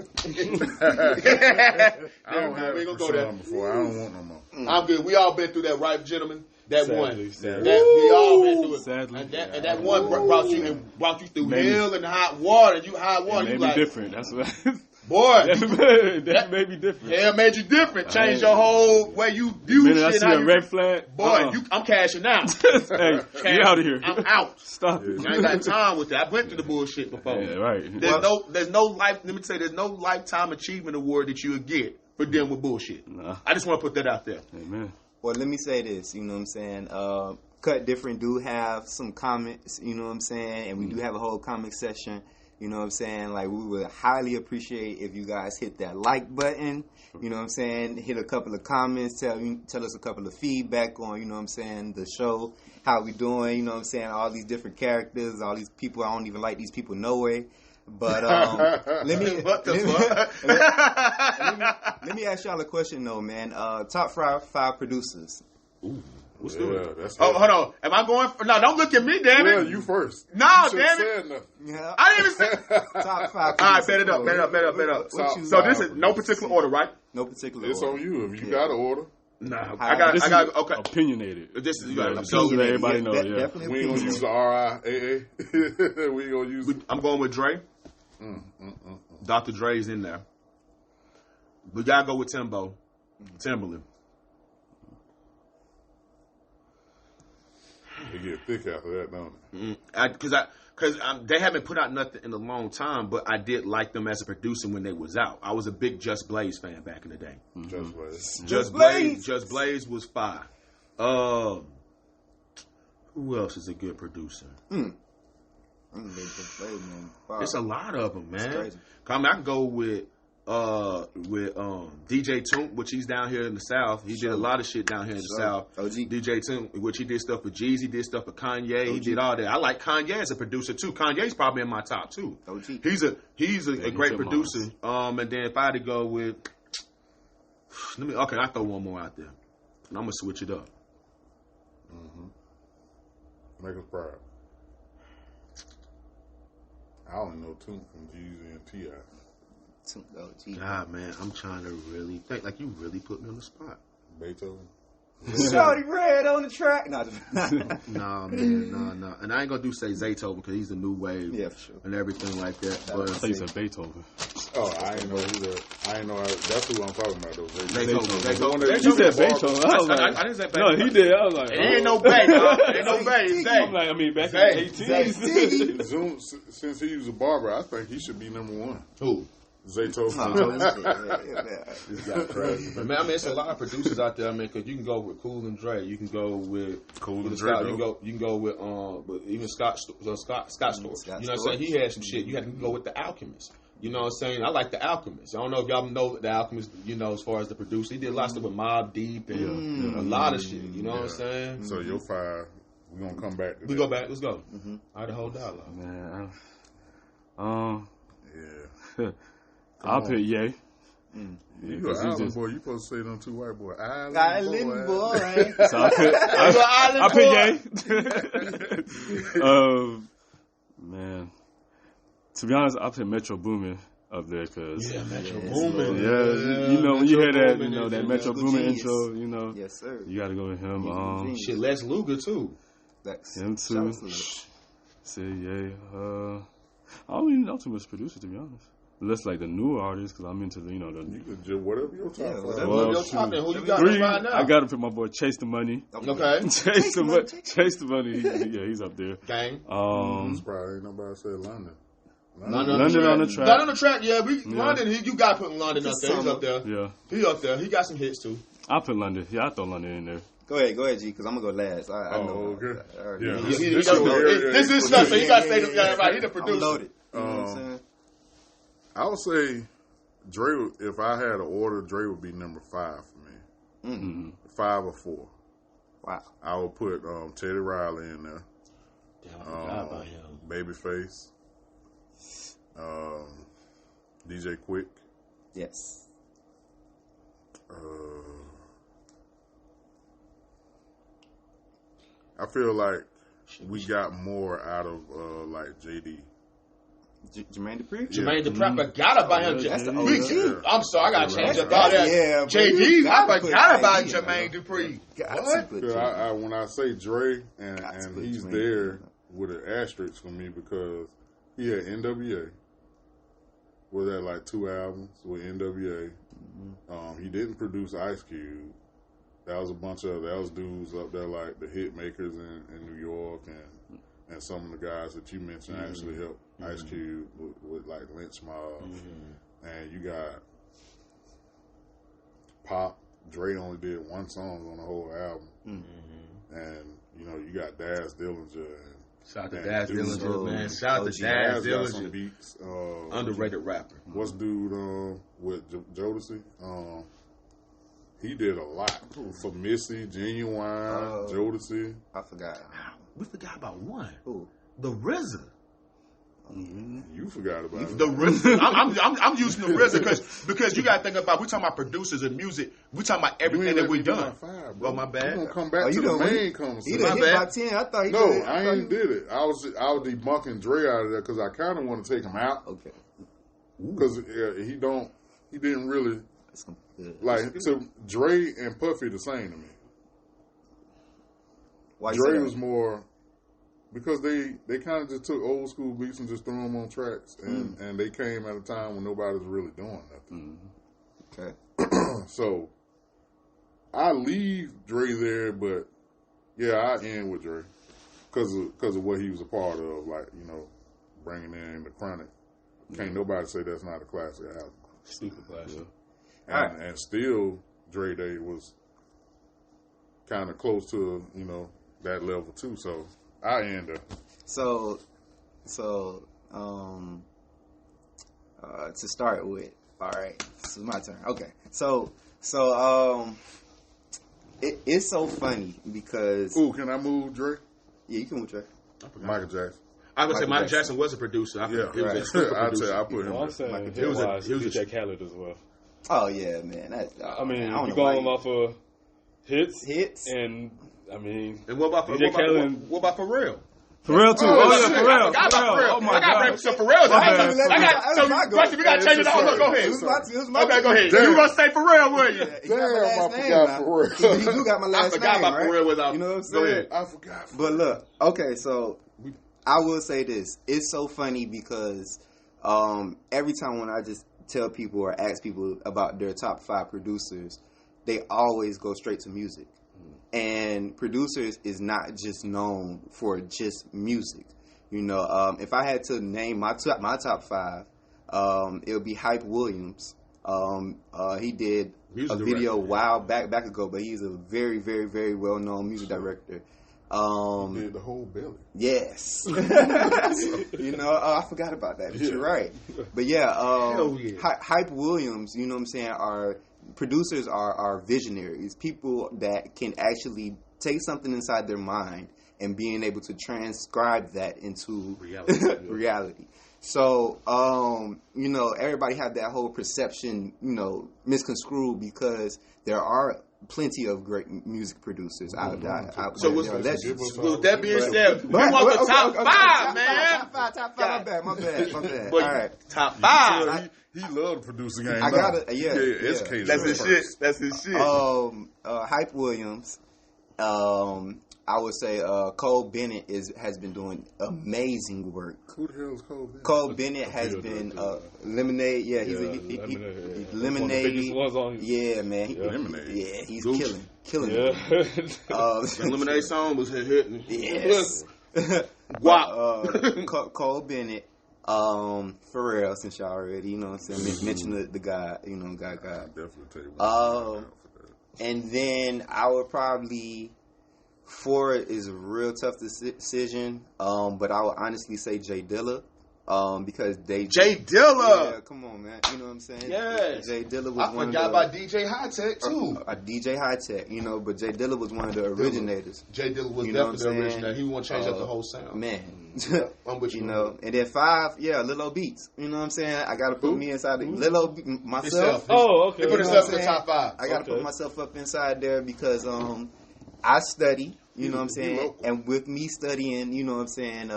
I don't have Krishan before. I don't want no more. I'm good. We all been through that, right, gentlemen? That Sadly, one. sadly. We all been through it. Sadly. And that one brought you through hell and hot water. You hot water. It made me different. That's what... Boy, that made me different. Yeah, it made you different. Changed your whole way you view shit. I see a red flag. Boy, I'm cashing out. Hey, get out of here. I'm out. Stop it. I ain't got time with that. I went through the bullshit before. Yeah, right. There's no lifetime achievement award that you would get for dealing with bullshit. Nah. I just want to put that out there. Amen. Well, let me say this. You know what I'm saying? Cut Different do have some comments. You know what I'm saying? And we do have a whole comment section. You know what I'm saying? Like, we would highly appreciate if you guys hit that like button. You know what I'm saying? Hit a couple of comments. Tell us a couple of feedback on, you know what I'm saying, the show, how we doing. You know what I'm saying? All these different characters, all these people. I don't even like these people no way. But let me ask y'all a question though, man. Top five producers. Ooh. Let's do it. Hold on. Am I going for... No, don't look at me, damn it. Yeah, you first. No, damn it. Yeah. I didn't even say... Top five. All right, bet it up. So this is no particular order, right? No particular it's order. On you. If you got an order. Nah, I got okay. Opinionated. This is so everybody knows. Yeah. We ain't gonna use the RIAA. We ain't gonna use. I'm going with Dre. Dr. Dre's in there. We gotta go with Timberland. They get thick after that, don't they? Because they haven't put out nothing in a long time, but I did like them as a producer when they was out. I was a big Just Blaze fan back in the day. Just Blaze. Just Blaze was fire. Who else is a good producer? It's a lot of them, man. I can go with DJ Toomp, which he's down here in the South. He did a lot of shit down here in the South. DJ Toomp, which he did stuff with Jeezy, did stuff with Kanye. He did all that. I like Kanye as a producer too. Kanye's probably in my top too. He's a great producer. And then if I had to go with, I throw one more out there. And I'm gonna switch it up. Make us proud. I only know Toomp from Jeezy and T.I. God, man, I'm trying to really think. Like, you really put me on the spot. Beethoven? Shorty Red on the track. Nah, Nah, man, nah. And I ain't gonna say Zaytoven because he's the new wave, yeah, for sure, and everything like that. But I thought you said Beethoven. Oh, I ain't know who that. I ain't know. That's who I'm talking about, though. Zaytoven. You said Beethoven. I was like, I didn't say Beethoven. no, he did. I was like, It ain't no Bay, dog. Ain't no Bay. It's Zay. I'm like, I mean, back in the 18s. Zoom, since he was a barber, I think he should be number one. Who? Zaytoven. This guy crazy. But man, I mean, it's a lot of producers out there. I mean, because you can go with Cool and Dre, you can go with Dre. You can go with even Scott Storch. You know what I'm saying? He had some shit. You had to go with The Alchemist. You know what I'm saying? I like The Alchemist. I don't know if y'all know The Alchemist. You know, as far as the producer, he did a lot of stuff with Mobb Deep and a lot of shit. You know what I'm saying? So your 5, we gonna come back. We go back. Let's go. All right, the whole dialogue. Man, Yeah. I'll pick Ye. You an island boy. You supposed to say them 2 white boys. Island boy. So I pick Ye. Man, to be honest, I put Metro Boomin up there because Metro Boomin. Yeah, you know when you hear that, you know that Metro Boomin intro, you know, yes sir, you got to go with him. Shit, Les Luger too. Him too. Say Ye. I don't even know too much producer, to be honest. Unless like the newer artists, because I'm into the, you know, the. You could just whatever you're talking about. Whatever you're talking. Who you got right now? I got to pick my boy Chase the Money. Okay. Chase the Money. Yeah, he's up there. Gang. Probably ain't nobody said London. London on the track. London on the track. Yeah, London. You got to put London up there. He's up there. Yeah. He up there. He got some hits too. I'll put London. Yeah, I throw London in there. Go ahead, G, because I'm gonna go last. I know. Okay. Yeah. This is stuff, so you gotta say this guy right. He the producer. I'm loaded. You know what I'm saying? I would say Dre. If I had an order, Dre would be number 5 for me. 5 or 4. Wow. I would put Teddy Riley in there. Damn, I forgot about him. Babyface. DJ Quick. Yes. I feel like we got more out of like JD. Jermaine Dupri? Jermaine Dupri, I forgot about him. That's the OG. I'm sorry, I gotta change up all that. Yeah, JD, I forgot about Jermaine Dupri. What? When I say Dre, and he's there with an asterisk for me because he had NWA. Was that like 2 albums with NWA? He didn't produce Ice Cube. That was a bunch of those dudes up there like the hit makers in New York and some of the guys that you mentioned actually helped Ice Cube with like Lynch Mob. And you got Pop. Dre only did 1 song on the whole album. And you know you got Daz Dillinger. Shout out to Daz Dillinger, man. Shout out to Daz Dillinger. Beats. Underrated rapper. What's dude with Jodeci? He did a lot for Missy, Genuine, Jodeci. I forgot. We forgot about one. Who? The RZA. You forgot about it. The RZA. I'm using the RZA because you got to think about, we talking about producers and music. We talking about everything that we done. Oh, my bad. We're going to come back to the main conversation. He done hit by 10. I thought he No, did. I ain't did it. I was debunking Dre out of there because I kind of want to take him out. Okay. Because he didn't really, like, so Dre and Puffy the same to me. Why Dre was more, because they kind of just took old school beats and just threw them on tracks, and they came at a time when nobody was really doing nothing. Okay. So I leave Dre there, but yeah, I end with Dre because of what he was a part of, like, you know, bringing in the Chronic. Can't nobody say that's not a classic album. Super classic. And still, Dre Day was kind of close to, you know, that level too. So I end up. So to start with, all right, this is my turn. Okay, so it's so funny because. Ooh, can I move Dre? Yeah, you can move Dre. Michael Jackson. I would say Michael Jackson was a producer. I Yeah, he was a super producer. I put him. I'm saying He was a DJ Khaled as well. Oh yeah, man. I mean, I don't you know why going off of hits, hits, and I mean, And what about DJ Khaled? what about Pharrell? Pharrell too. Oh yeah, Pharrell. Oh my God. I got some Pharrell's. We got to change it out. Go ahead. It was my Okay, go ahead. You were going to say Pharrell, were you? Damn, I forgot Pharrell. You do got my last name, I forgot about right? Pharrell without. You know what I'm Go saying? ahead. I forgot. But look, okay, so I will say this. It's so funny because every time when I just tell people or ask people about their top 5 producers, they always go straight to music. And producers is not just known for just music. You know, if I had to name my top 5, it would be Hype Williams. He did a video a while back ago, but he's a very, very, very well known music director. He did the whole belly. Yes. You know, I forgot about that, but you're right. But yeah, Hype Williams, you know what I'm saying, producers are visionaries, people that can actually take something inside their mind and being able to transcribe that into reality. So, you know, everybody have that whole perception, you know, misconstrued because there are plenty of great music producers out there. So with that being said, we want the top 5, man. Top 5. My bad. All right. Top 5. He loved the producer game. I got it. Yeah. That's his shit. Hype Williams. I would say Cole Bennett has been doing amazing work. Who the hell is Cole Bennett? Cole Bennett has been Lemonade. Yeah, he's Lemonade. Yeah, man. Lemonade. Yeah, he's Gucci. killing. The Lemonade song was hitting. Yes. Cole Bennett. Pharrell, since y'all already, you know what I'm saying, mention the guy, you know, guy. Definitely tell you and then I would probably 4 is a real tough decision, but I would honestly say Jay Dilla, because Jay Dilla. Yeah, come on, man. You know what I'm saying? Yes. Jay Dilla was I forgot about DJ High Tech too. DJ High Tech, you know, but Jay Dilla was one of the originators. Jay Dilla was definitely the originator. He want to change up the whole sound. Man. I'm with you know, and then 5, Lil O Beats. You know what I'm saying? I got to put me inside Lil O myself. Oh, okay. He put himself in the top 5. I got to put myself up inside there because I study. You know what I'm saying? And with me studying, you know what I'm saying,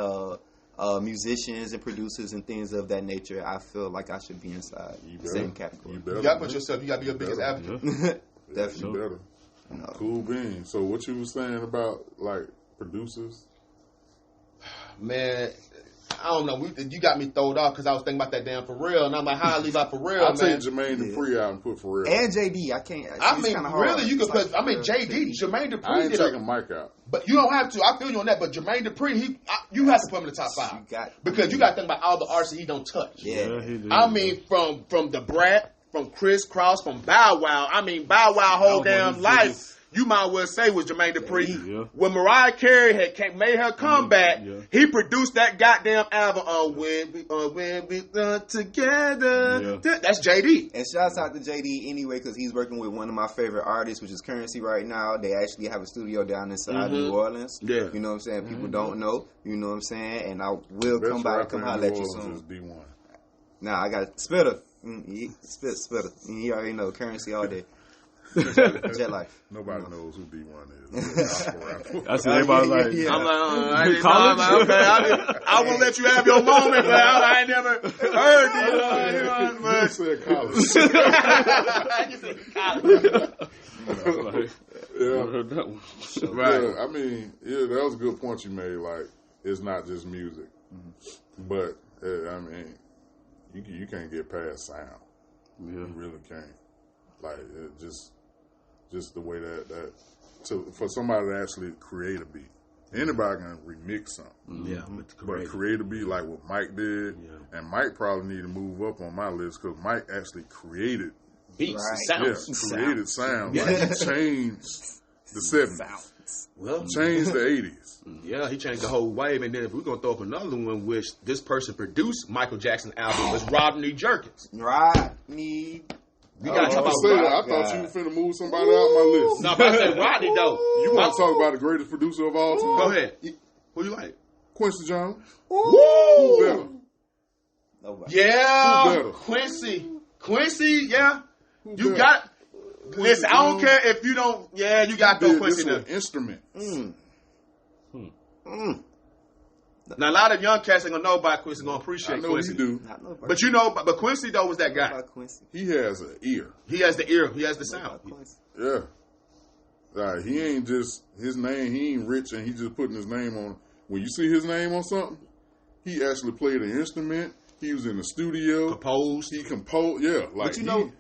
musicians and producers and things of that nature, I feel like I should be inside the same category. You got to put yourself, you got to be your biggest advocate. Definitely. You better. No. Cool beans. So what you was saying about, like, producers? Man, I don't know. You got me throwed off because I was thinking about that damn Pharrell, and I'm like, how I leave out Pharrell, I'll take Jermaine Dupri out and put Pharrell. And JD, I can't. I mean, really, you could put. I mean, JD, Jermaine Dupri. I ain't taking Mike out. But you don't have to. I feel you on that. But Jermaine Dupri, you have to put him in the top 5 because you got to think about all the artists that he don't touch. Yeah, I mean, from the Brat, from Chris Cross, from Bow Wow. I mean, Bow Wow whole damn life. You might well say was Jermaine Dupri. Yeah. When Mariah Carey made her comeback, he produced that goddamn album When We Together. Yeah. That's JD. And shouts out to JD anyway because he's working with one of my favorite artists, which is Currency right now. They actually have a studio down inside New Orleans. Yeah. You know what I'm saying? People don't know. You know what I'm saying? And I will come by and come holler at you soon. Nah, I got Spitter. Spitter. You already know Currency all day. Jet Life. Nobody knows who D1 is. That's what everybody's like. Yeah. I'm like, I won't let you have your moment, but I ain't never heard D1. You said college. You said college. Yeah. Right. Yeah, I mean, that was a good point you made. Like, it's not just music, but I mean, you can't get past sound. Yeah. You really can't. Like, it just the way that for somebody to actually create a beat. Anybody can remix something. Yeah, but create a beat like what Mike did, and Mike probably need to move up on my list because Mike actually created beats, sounds. Yeah, created sound. Like he changed the 70s. Well, changed the 80s. Yeah, he changed the whole wave. And then if we're going to throw up another one, which this person produced Michael Jackson album, was Rodney Jerkins. Rodney. We got to talk about Rodney. I thought you were finna move somebody out my list. No, but I said Rodney, though. You want to talk about the greatest producer of all time? Go ahead. Who you like? Quincy Jones. Woo! Who better? Nobody. Yeah. Who better? Quincy, yeah. You got... Listen, I don't care if you don't... Yeah, you got to throw Quincy there. This is an instrument. Now a lot of young cats ain't gonna know about Quincy, gonna appreciate Quincy. I know you do. But but Quincy though was that guy. He has an ear. He has the ear. He has the sound. Yeah. Like, he ain't just his name. He ain't rich and he just putting his name on. When you see his name on something, he actually played an instrument. He was in the studio. He composed. Yeah. Like, but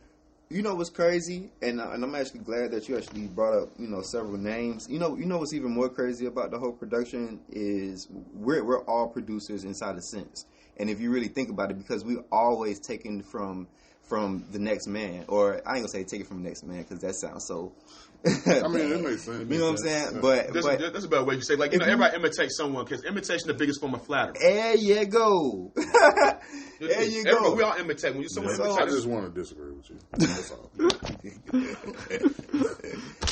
you know what's crazy, and I'm actually glad that you actually brought up several names. You know what's even more crazy about the whole production is we're all producers inside a sense, and if you really think about it, because we always taken from the next man, or I ain't gonna say take it from the next man because that sounds so. I mean, it makes sense. You know what I'm saying? Yeah. But that's a better way to say. Like, everybody imitates someone because imitation is the biggest form of flattery. There you go. There you go. We all imitate. When someone imitates, I just want to disagree with you. That's all.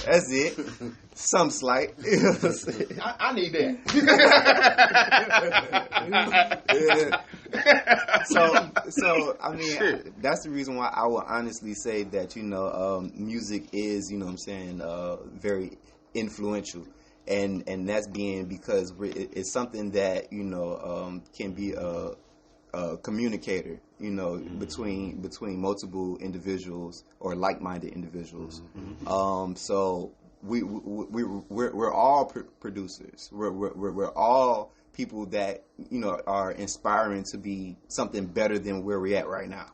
That's it. Some slight. I need that. So I mean, that's the reason why I would honestly say that music is very influential, and that's because it's something that can be a communicator, between multiple individuals or like-minded individuals. So we're all producers. We're all people that are inspiring to be something better than where we're at right now.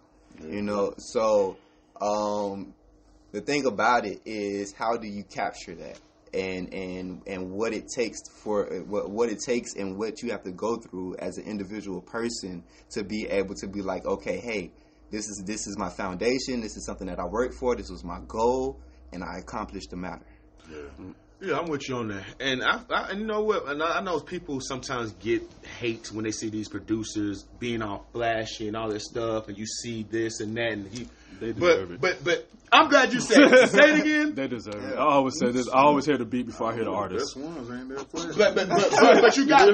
So the thing about it is, how do you capture that? And what it takes what it takes and what you have to go through as an individual person to be able to be like, okay, hey, this is my foundation. This is something that I worked for. This was my goal, and I accomplished the matter. Yeah, I'm with you on that. And and you know what? And I know people sometimes get hate when they see these producers being all flashy and all this stuff, and you see this and that, and they deserve it. But I'm glad you said it. Say it again. They deserve it. I always say this. I always hear the beat before I hear the artist. Best ones ain't that flashy. But you got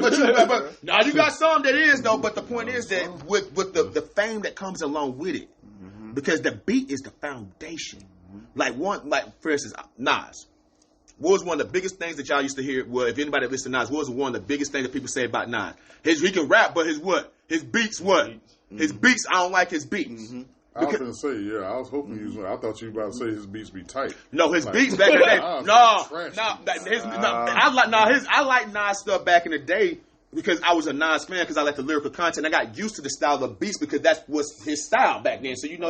you got some that is though. But the point is that with the fame that comes along with it, because the beat is the foundation. Like for instance, Nas. What was one of the biggest things that y'all used to hear? Well, if anybody listened to Nas, what was one of the biggest things that people say about Nas? He can rap, but his beats what? His beats, I don't like his beats. I was going to say, I was hoping I thought you were about to say his beats be tight. No, his beats back in the day. I like Nas stuff back in the day because I was a Nas fan because I like the lyrical content. I got used to the style of beats because that was his style back then. So if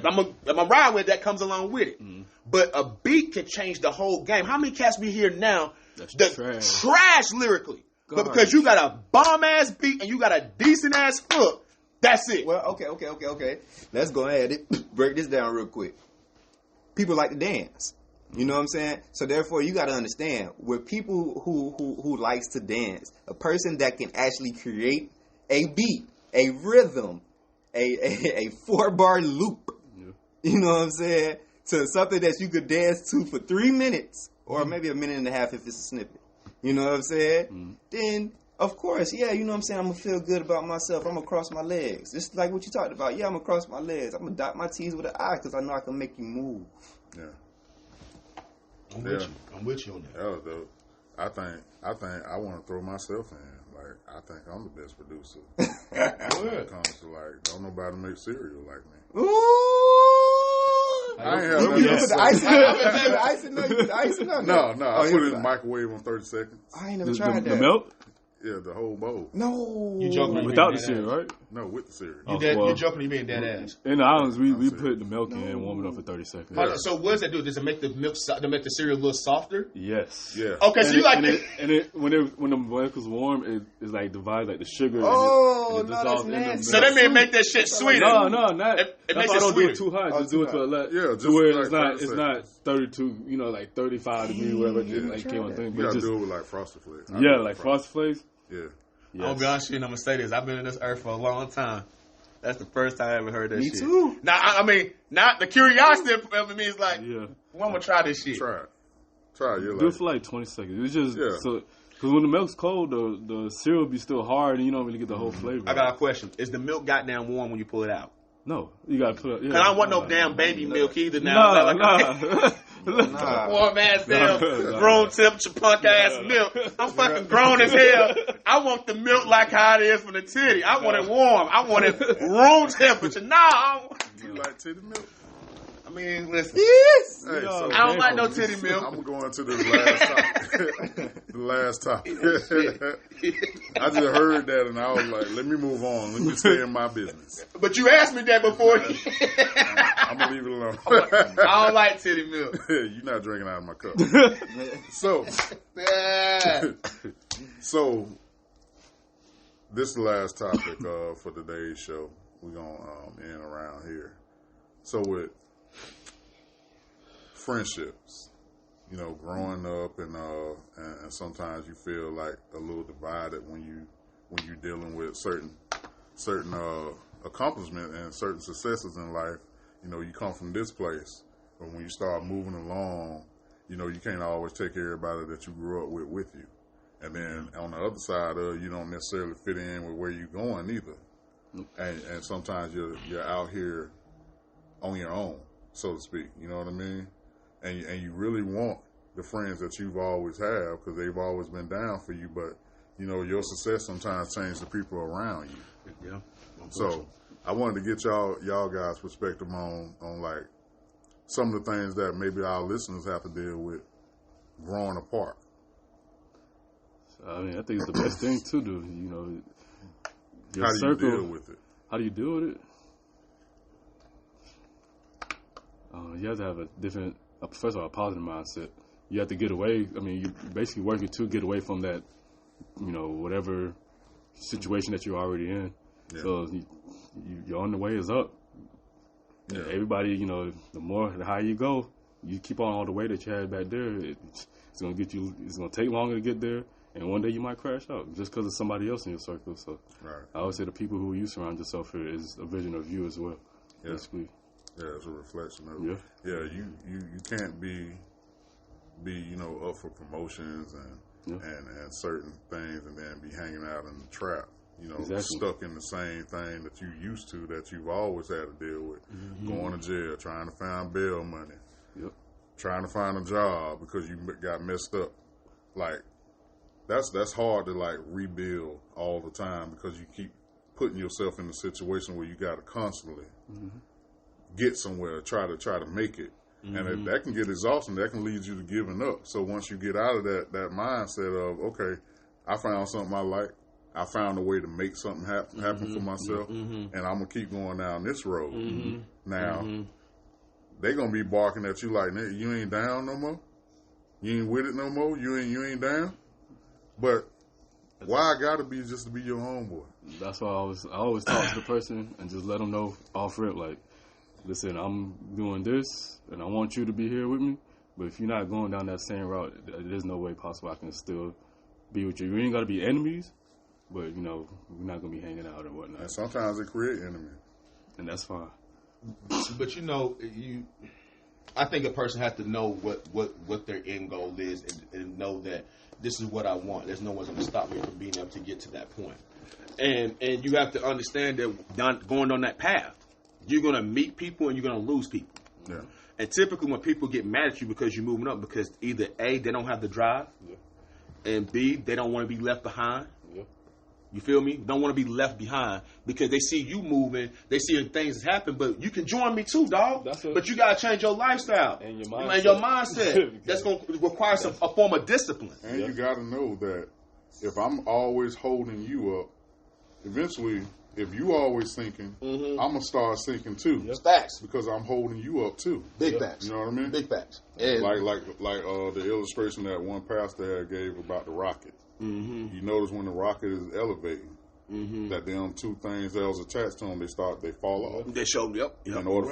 I'm riding with it, that comes along with it. But a beat can change the whole game. How many cats we hear now that trash lyrically, but because you got a bomb ass beat and you got a decent ass hook, that's it. Well, okay. Let's go ahead and break this down real quick. People like to dance. You know what I'm saying? So therefore, you got to understand, with people who likes to dance, a person that can actually create a beat, a rhythm, a 4-bar loop. You know what I'm saying? To something that you could dance to for 3 minutes, or maybe a minute and a half if it's a snippet. You know what I'm saying? Then, of course, you know what I'm saying, I'm going to feel good about myself. I'm going to cross my legs. Just like what you talked about. Yeah, I'm going to cross my legs. I'm going to dot my T's with an I because I know I can make you move. Yeah. I'm with you on that. That was dope. I think I want to throw myself in. Like, I think I'm the best producer. When it comes to, like, don't nobody make cereal like me. Ooh! I ain't have that. You put the ice in there? You put the ice in there? No. I put it in the microwave on 30 seconds. I ain't never tried that. The milk? Yeah, the whole bowl. No. You joking without the cereal, right? No, with the cereal. You joking, you being dead ass. In the islands, we put the milk in and warm it up for 30 seconds. Yeah. So what does that do? Does it make the milk to make the cereal a little softer? Yes. Yeah. Okay, so you like it when the milk is warm, it's like divides like the sugar. Oh, and it no, that's nasty. So that may make that shit sweeter. No, not. It That's makes why it I don't sweeter. do it too hot. Just do it to a lot. Yeah, just to where like it's not 32, like 35 degrees, whatever. Like came on thing. You But gotta just do it with like Frosted Flakes. yeah, like Frosted Flakes. Yeah. Yes. I'll be honest with you, and I'm gonna say this. I've been in this earth for a long time. That's the first time I ever heard that shit. Me too. Now, I mean, not the curiosity of me is like, Yeah. well, I'm gonna try this shit. Try it. You're Do like, it for like 20 seconds. It's just so because when the milk's cold, the cereal be still hard, and you don't really get the whole flavor. I got a question: is the milk goddamn warm when you pull it out? No, you gotta put it. Cause I don't want no damn baby milk either. Now, Nah. Warm ass hell, room temperature, punk ass milk. I'm fucking grown as hell. I want the milk like how it is from the titty. I want it warm. I want it room temperature. You like titty milk? I mean, listen. Yes. Hey, so I don't like no titty milk. I'm going to this last topic. The last topic. I just heard that and I was like, let me move on. Let me stay in my business. But you asked me that before. I'm going to leave it alone. I don't like titty milk. You're not drinking out of my cup. So this is the last topic for today's show. We're going to end around here. So with friendships, you know, growing up and sometimes you feel like a little divided when you're dealing with certain accomplishments and certain successes in life. You know, you come from this place, but when you start moving along, you know, you can't always take everybody that you grew up with you. And then on the other side you don't necessarily fit in with where you're going either. And sometimes you're out here on your own, so to speak. You know what I mean? And you really want the friends that you've always had because they've always been down for you. But you know, your success sometimes changes the people around you. Yeah. So I wanted to get y'all guys' perspective on like some of the things that maybe our listeners have to deal with growing apart. I mean, I think it's the best thing to do. You know, your How do circle, you deal with it? How do you deal with it? You have to have first of all, a positive mindset. You have to get away. I mean, you're basically working to get away from that, you know, whatever situation that you're already in. Yeah. So you're on the way is up. Yeah. Everybody, you know, the higher you go, you keep on all the way that you had back there. It's going to take longer to get there. And one day you might crash out just because of somebody else in your circle. So I always say the people who you surround yourself with is a vision of you as well. Yeah. Basically. Yeah, it's a reflection of it. Yeah, you can't be you know, up for promotions and certain things and then be hanging out in the trap. You know, stuck in the same thing that you used to, that you've always had to deal with. Mm-hmm. Going to jail, trying to find bail money, trying to find a job because you got messed up. Like, that's hard to like rebuild all the time because you keep putting yourself in a situation where you got to constantly get somewhere, try to make it. Mm-hmm. And that can get exhausting. That can lead you to giving up. So once you get out of that mindset of, okay, I found something I like. I found a way to make something happen for myself, and I'm going to keep going down this road. Mm-hmm. Now, they're going to be barking at you like, you ain't down no more? You ain't with it no more? You ain't down? But why I got to be just to be your homeboy? That's why I always talk to the person and just let them know off rip, like, listen, I'm doing this, and I want you to be here with me, but if you're not going down that same route, there's no way possible I can still be with you. You ain't got to be enemies, but, you know, we're not going to be hanging out and whatnot. And sometimes it create enemies. And that's fine. But, you know, I think a person has to know what their end goal is and know that this is what I want. There's no one's going to stop me from being able to get to that point. And you have to understand that going on that path, you're going to meet people and you're going to lose people. Yeah. And typically when people get mad at you because you're moving up, because either A, they don't have the drive, and B, they don't want to be left behind. You feel me? Don't want to be left behind because they see you moving, they see things happen, but you can join me too, dog. But you got to change your lifestyle and your mindset. That's going to require a form of discipline. And you got to know that if I'm always holding you up, eventually, if you always sinking, I'm going to start sinking too. Facts. Because I'm holding you up too. Big facts. You know what I mean? Big facts. Like the illustration that one pastor had gave about the rocket. You notice when the rocket is elevating, that them two things that was attached to them, they fall off. They showed up. In order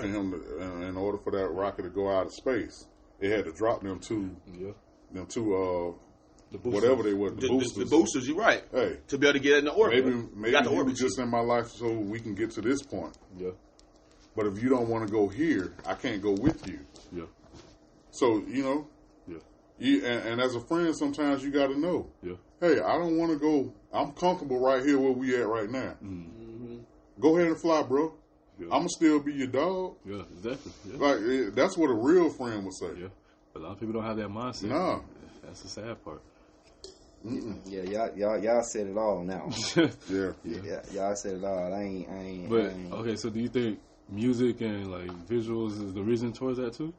for that rocket to go out of space, it had to drop them two the boosters. Whatever they were, the boosters. The boosters, you're right. Hey, to be able to get in the orbit. Maybe you were just in my life so we can get to this point. Yeah. But if you don't want to go here, I can't go with you. Yeah. So, you know. Yeah. And as a friend, sometimes you got to know. Yeah. Hey, I don't want to go. I'm comfortable right here where we at right now. Mm-hmm. Go ahead and fly, bro. Yeah. I'm going to still be your dog. Yeah, exactly. Yeah. Like, that's what a real friend would say. Yeah. A lot of people don't have that mindset. No. That's the sad part. Yeah, y'all said it all now. Yeah, y'all said it all. I ain't. But okay, so do you think music and like visuals is the reason towards that too?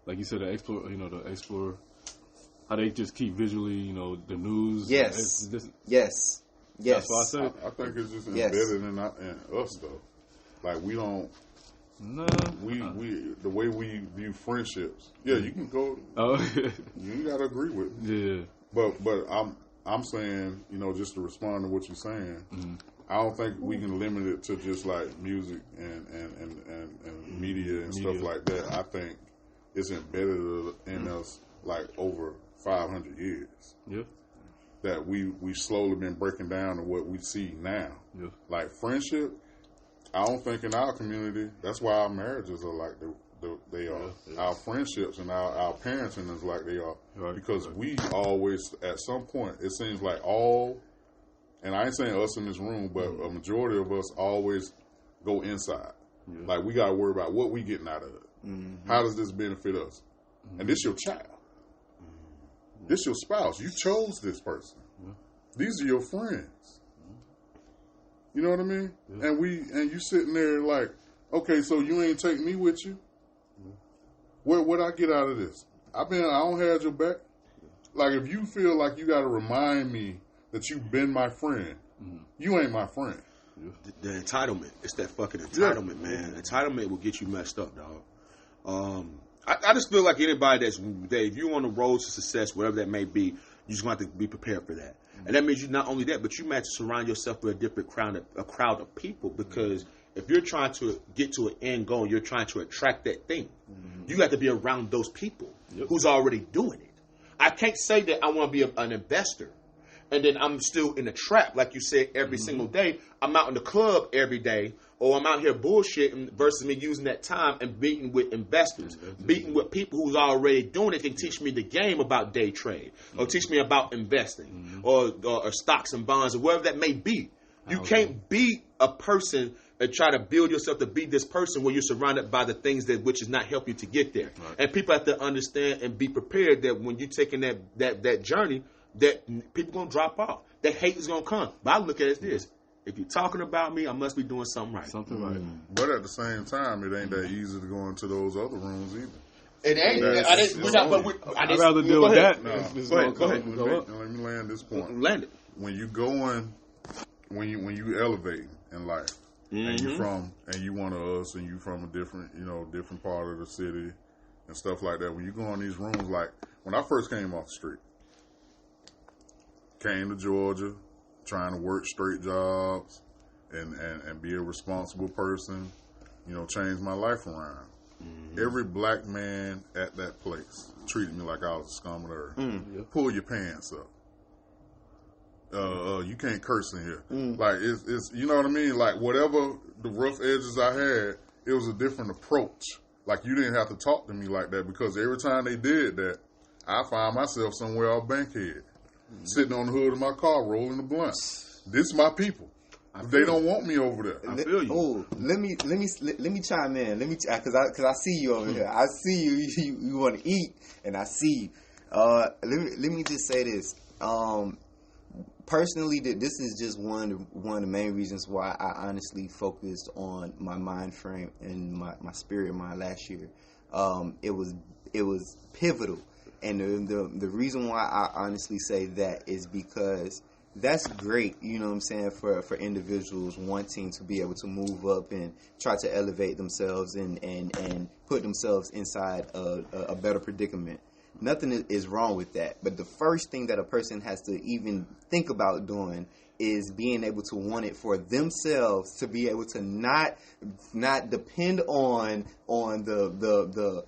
Like you said, the explore, how they just keep visually, the news. Yes. Yes. That's what I said. I think it's just embedded in us though. Like we don't. No. We the way we view friendships. Yeah, you can go. Oh. You gotta agree with me. Yeah. But I'm saying, just to respond to what you're saying, I don't think we can limit it to just like music and media and stuff like that. I think it's embedded in us like over 500 years. Yeah. That we slowly been breaking down to what we see now. Yeah. Like friendship, I don't think in our community, that's why our marriages are like they are. Yeah. Our friendships and our parenting is like they are. Right. Because we always, at some point, it seems like and I ain't saying us in this room, but a majority of us always go inside. Yeah. Like we got to worry about what we getting out of it. Mm-hmm. How does this benefit us? Mm-hmm. And this your child. Mm-hmm. This your spouse. You chose this person. Yeah. These are your friends. You know what I mean? Yeah. And you sitting there like, okay, so you ain't take me with you? Yeah. What I get out of this? I don't have your back. Like if you feel like you got to remind me that you've been my friend, you ain't my friend. The entitlement. It's that fucking entitlement, man. Entitlement will get you messed up, dog. I just feel like anybody if you're on the road to success, whatever that may be, you just want to be prepared for that. And that means you not only that, but you have to surround yourself with a different crowd of people, because if you're trying to get to an end goal, you're trying to attract that thing. You got to be around those people who's already doing it. I can't say that I want to be an investor and then I'm still in the trap, like you said, every single day. I'm out in the club every day, or I'm out here bullshitting versus me using that time and beating with investors, beating with people who's already doing it, can teach me the game about day trade, or teach me about investing, or stocks and bonds, or whatever that may be. You can't be a person and try to build yourself to be this person where you're surrounded by the things which is not help you to get there. Right. And people have to understand and be prepared that when you're taking that journey, that people gonna drop off. That hate is gonna come. But I look at it as this: if you're talking about me, I must be doing something right. But at the same time, it ain't that easy to go into those other rooms either. It ain't. I'd rather deal with that. Go ahead. Let me land this point. Land it. When you going, when you elevate in life, and you one of us, and you from a different part of the city and stuff like that. When you go in these rooms, like when I first came off the street, came to Georgia, trying to work straight jobs and be a responsible person, change my life around. Every black man at that place treated me like I was a scum of the earth. Pull your pants up. You can't curse in here. Like it's you know what I mean? Like whatever the rough edges I had, it was a different approach. Like you didn't have to talk to me like that, because every time they did that, I found myself somewhere off Bankhead, sitting on the hood of my car, rolling the blunt. This is my people. They don't want me over there. I feel you. Oh, let me chime in. Because I see you over here. I see you. You want to eat, and I see you. Let me just say this. Personally, this is just one of the main reasons why I honestly focused on my mind frame and my spirit mind last year. It was pivotal, and the reason why I honestly say that is because that's great, you know what I'm saying, for individuals wanting to be able to move up and try to elevate themselves and put themselves inside a better predicament. Nothing is wrong with that. But the first thing that a person has to even think about doing is being able to want it for themselves, to be able to not depend on the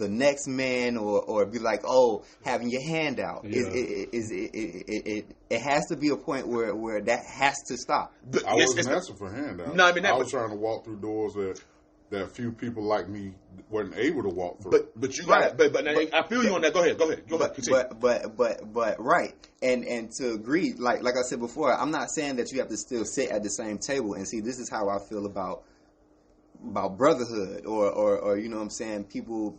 next man or be like, oh, having your hand out. Yeah. It has to be a point where that has to stop. I wasn't asking for handouts. No, I was trying to walk through doors that few people like me weren't able to walk through. But you got it. But I feel you on that. Go ahead. But right. And to agree, like I said before, I'm not saying that you have to still sit at the same table. And see, this is how I feel about brotherhood or you know what I'm saying, people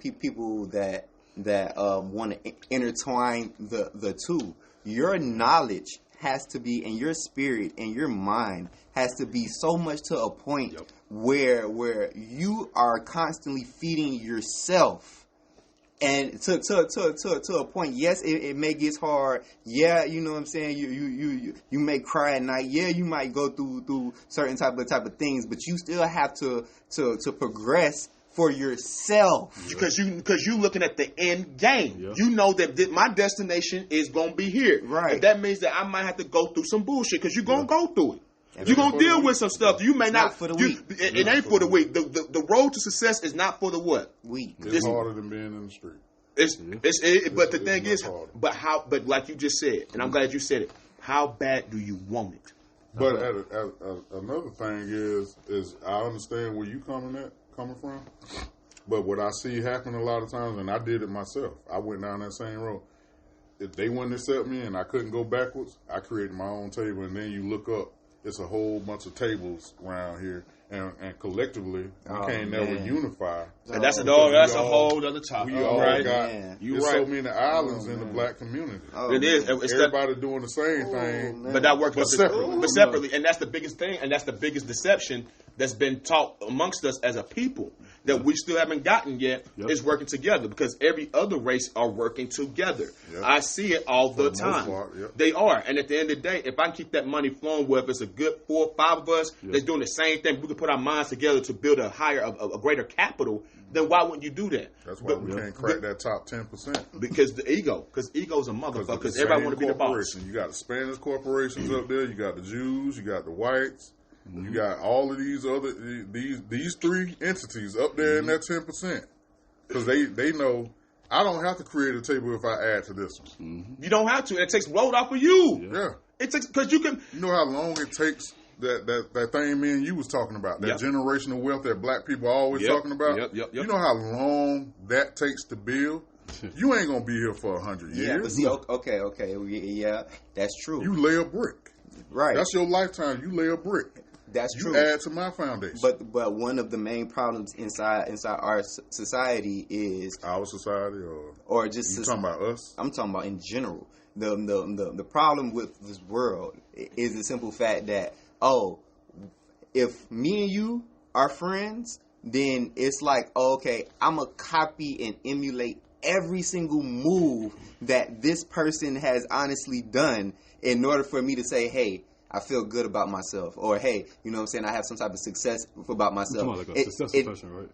that that want to intertwine the two. Your knowledge has to be, and your spirit and your mind has to be so much to a point where you are constantly feeding yourself. And to a point, yes, it may get hard. Yeah, you know what I'm saying. You may cry at night. Yeah, you might go through certain type of things, but you still have to progress for yourself. Because you looking at the end game. Yeah. You know that my destination is gonna be here. Right. And that means that I might have to go through some bullshit because you're gonna go through it. You're going to deal with some stuff. You may not for the weak. It ain't for the weak. The road to success is not for the what? Weak. It's harder than being in the street. But the thing is, but like you just said, and I'm glad you said it, how bad do you want it? But another thing is I understand where you coming from. But what I see happen a lot of times, and I did it myself, I went down that same road. If they wouldn't accept me and I couldn't go backwards, I created my own table, and then you look up, it's a whole bunch of tables around here, and collectively we can't never unify. And that's a whole other topic. We all got there's so many islands in the black community. It is. Everybody doing the same thing, but that works separately. And that's the biggest thing, and that's the biggest deception that's been taught amongst us as a people that we still haven't gotten yet is working together, because every other race are working together. I see it all the time. They are. And at the end of the day, if I can keep that money flowing, whether it's a good 4 or 5 of us that's doing the same thing, we can put our minds together to build a greater capital, then why wouldn't you do that? That's why we can't crack that top 10%. Because ego's a motherfucker. Because everybody want to be the boss. You got the Spanish corporations up there. You got the Jews. You got the whites. You got all of these other these 3 entities up there in that 10%, because they know I don't have to create a table if I add to this one. You don't have to. It takes load off of you. Yeah. It takes, because you can. You know how long it takes that thing me and you was talking about, that generational wealth that black people are always talking about. You know how long that takes to build. You ain't gonna be here for 100 years. Yeah, but see, okay, yeah, that's true. You lay a brick. Right. That's your lifetime. You lay a brick. That's true. You add to my foundation. But one of the main problems inside our society is our society, or just you talking about us? I'm talking about in general. The problem with this world is the simple fact that if me and you are friends, then it's like, okay, I'm gonna copy and emulate every single move that this person has honestly done in order for me to say, hey, I feel good about myself, or hey, you know what I'm saying, I have some type of success about myself. You're talking about like a successful person, right?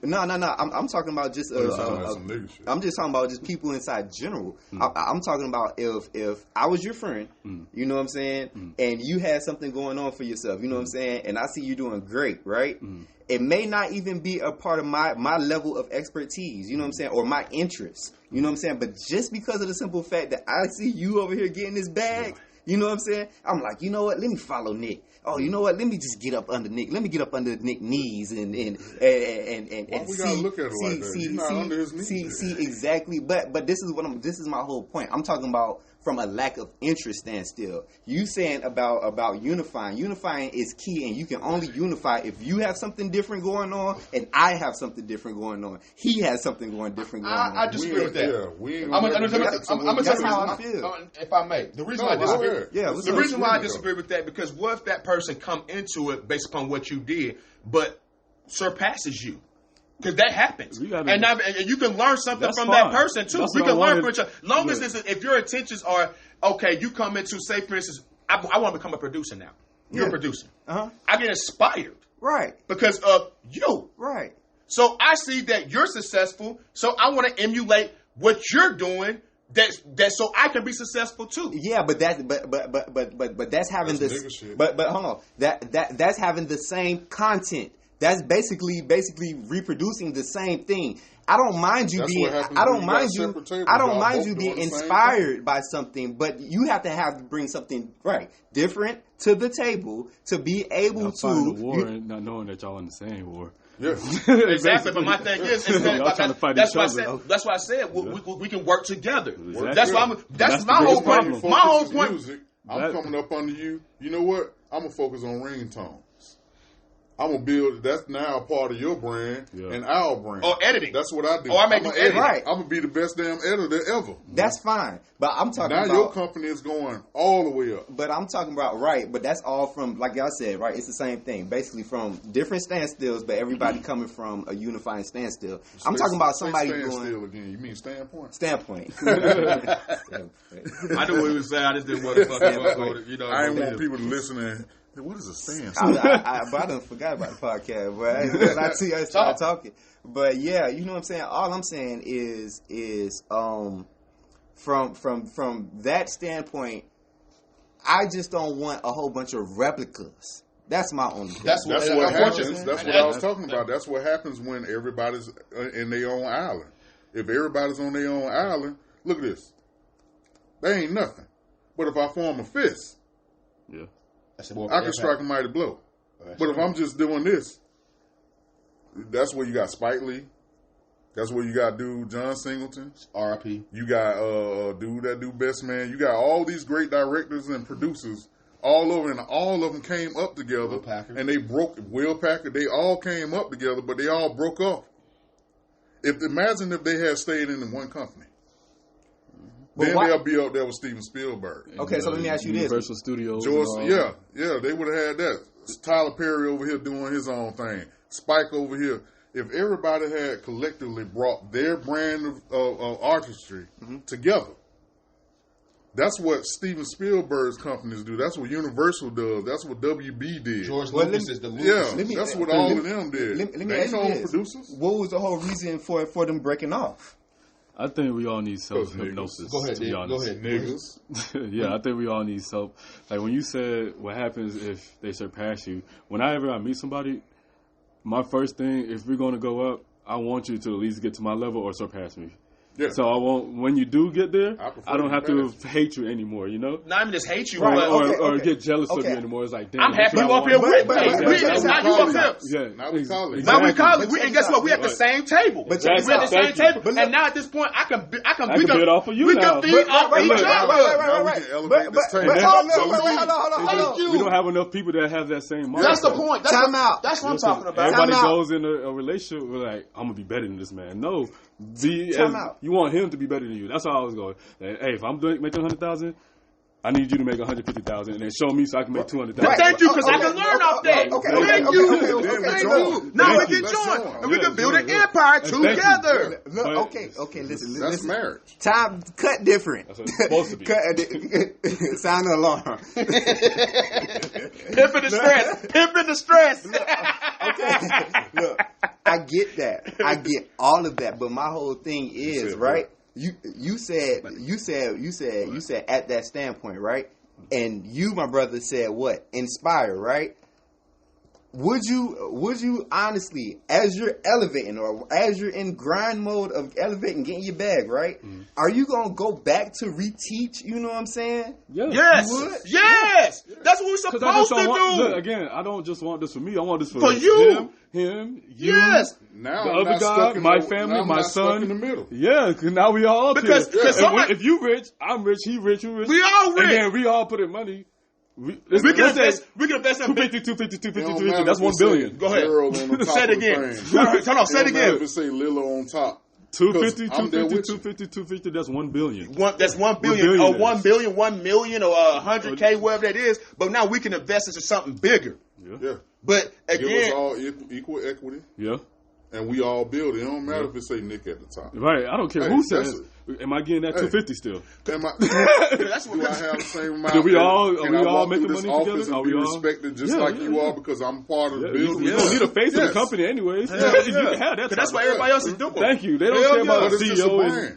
No. I'm talking about just I'm just talking about just people inside general. I'm talking about if I was your friend, you know what I'm saying, and you had something going on for yourself, you know what I'm saying, and I see you doing great, right? It may not even be a part of my level of expertise, you know what I'm saying, or my interests, you know what I'm saying, but just because of the simple fact that I see you over here getting this bag, you know what I'm saying, I'm like, you know what, let me follow Nick. Oh, you know what? Let me just get up under Nick. Let me get up under Nick's knees and we gotta look at it like that? You're not under his knees. See exactly. But this is my whole point. I'm talking about from a lack of interest standstill. You saying about unifying. Unifying is key, and you can only unify if you have something different going on, and I have something different going on. He has something different going on. I disagree with that. That's how I feel. If I may, the reason why I disagree with that, because what if that person come into it based upon what you did, but surpasses you? Because that happens, and you can learn something from that person too. We can learn from each other. Long as if your intentions are okay, you come into, say for instance, I want to become a producer now. You're a producer. I get inspired, right, because of you, right. So I see that you're successful, so I want to emulate what you're doing. That so I can be successful too. Yeah, but that's having this. But hold on, that's having the same content. That's basically reproducing the same thing. I don't mind you being. I don't mind you being inspired by something, but you have to bring something different to the table to be able to. The war and not knowing that y'all in the same war. Yeah, exactly. But my thing is that's why I said we can work together. Exactly. That's my whole point. My whole point. Music, I'm coming up under you. You know what? I'm gonna focus on ringtones. I'm gonna build. That's now a part of your brand and our brand. Or editing. That's what I do. Oh, I make you edit. Right. I'm gonna be the best damn editor ever. That's fine, but I'm talking now about your company is going all the way up. But I'm talking about but that's all from, like y'all said, right? It's the same thing, basically from different standstills, but everybody coming from a unifying standstill. I'm talking about somebody standstill again. You mean standpoint? Standpoint. I knew what he was saying. I just didn't want to fucking, you know. I ain't want people to listen and. What is a stand? But I done forgot about the podcast, but I see I started talking. But yeah, you know what I'm saying? All I'm saying is from that standpoint, I just don't want a whole bunch of replicas. That's my only thing. That's what happens. That's what I was talking about. That's what happens when everybody's in their own island. If everybody's on their own island, look at this. They ain't nothing. But if I form a fist, I can strike a mighty blow. But if I'm just doing this, that's where you got Spike Lee. That's where you got dude John Singleton. R.I.P. You got dude that do Best Man. You got all these great directors and producers all over, and all of them came up together. And they broke. Will Packer. They all came up together, but they all broke off. Imagine if they had stayed in one company. Then they'll be up there with Steven Spielberg. Okay, so let me ask you Universal this. Studios. They would have had that. Tyler Perry over here doing his own thing. Spike over here. If everybody had collectively brought their brand of artistry together, that's what Steven Spielberg's companies do. That's what Universal does. That's what WB did. George Lucas is the Lucas. Yeah, that's what all of them did. Let me ask you this. Producers. What was the whole reason for them breaking off? I think we all need self-hypnosis. Go ahead, to be honest. Go ahead, niggas. Yeah, I think we all need self. Like when you said, what happens if they surpass you? Whenever I meet somebody, my first thing, if we're going to go up, I want you to at least get to my level or surpass me. Yeah. So I won't. When you do get there, I don't have to hate you anymore. You know, not even just hate you, or get jealous of you anymore. It's like, damn, I'm happy you up here with me. Now you up here. Yeah, now we colleagues. Now we colleagues. And guess what? We at the same table. We at the same table. And now at this point, I can bid off of you. We can feed off of each other. Now we can elevate this table. Hold on. We don't have enough people that have that same mindset. That's the point. Time out. That's what I'm talking about. Everybody goes in a relationship with like, I'm gonna be better than this man. No, you want him to be better than you. That's how I was going. Like, hey, if I'm making 100,000, I need you to make 150,000, and then show me so I can make 200,000. Thank you, because I can learn off that. Thank you. Now we can join, and we can build an empire together. Okay. Listen. That's marriage. Time cut different. That's what it's supposed to be. Sound alarm. Pimping the stress. Okay. Look, I get that. I get all of that. But my whole thing is, right? You said at that standpoint, right? And you, my brother, said what? Inspire, right? Would you honestly, as you're elevating or as you're in grind mode of elevating, getting your bag, right? Mm-hmm. Are you gonna go back to reteach? You know what I'm saying? Yes. You would? Yes. That's what we're supposed to do. Look, again, I don't just want this for me. I want this for you. Him, you, now the I'm other guy, my family, my son. In the middle. Yeah, because now we all up because here. If you rich, I'm rich, he rich, you rich. We all rich. And then we all put in money. We can invest 250. That's 1 billion. Go ahead. Say it again. Hold on, say it again. If it say Lilo on top. 250, that's 1 billion. That's 1 billion. Or 1 billion, 1 million, or 100K, whatever that is. But now we can invest into something bigger. Yeah. But again, give us all equal equity. Yeah. And we all build it. It don't matter if it say Nick at the top. Right. I don't care who says. Am I getting that 250 still? That's what do I have the same amount? Are we all making money together? Are we respected just like you are because I'm part of the building? You don't need a face of the company anyways. You can have that. That's what everybody else is doing. Thank you. They don't care about the CEO.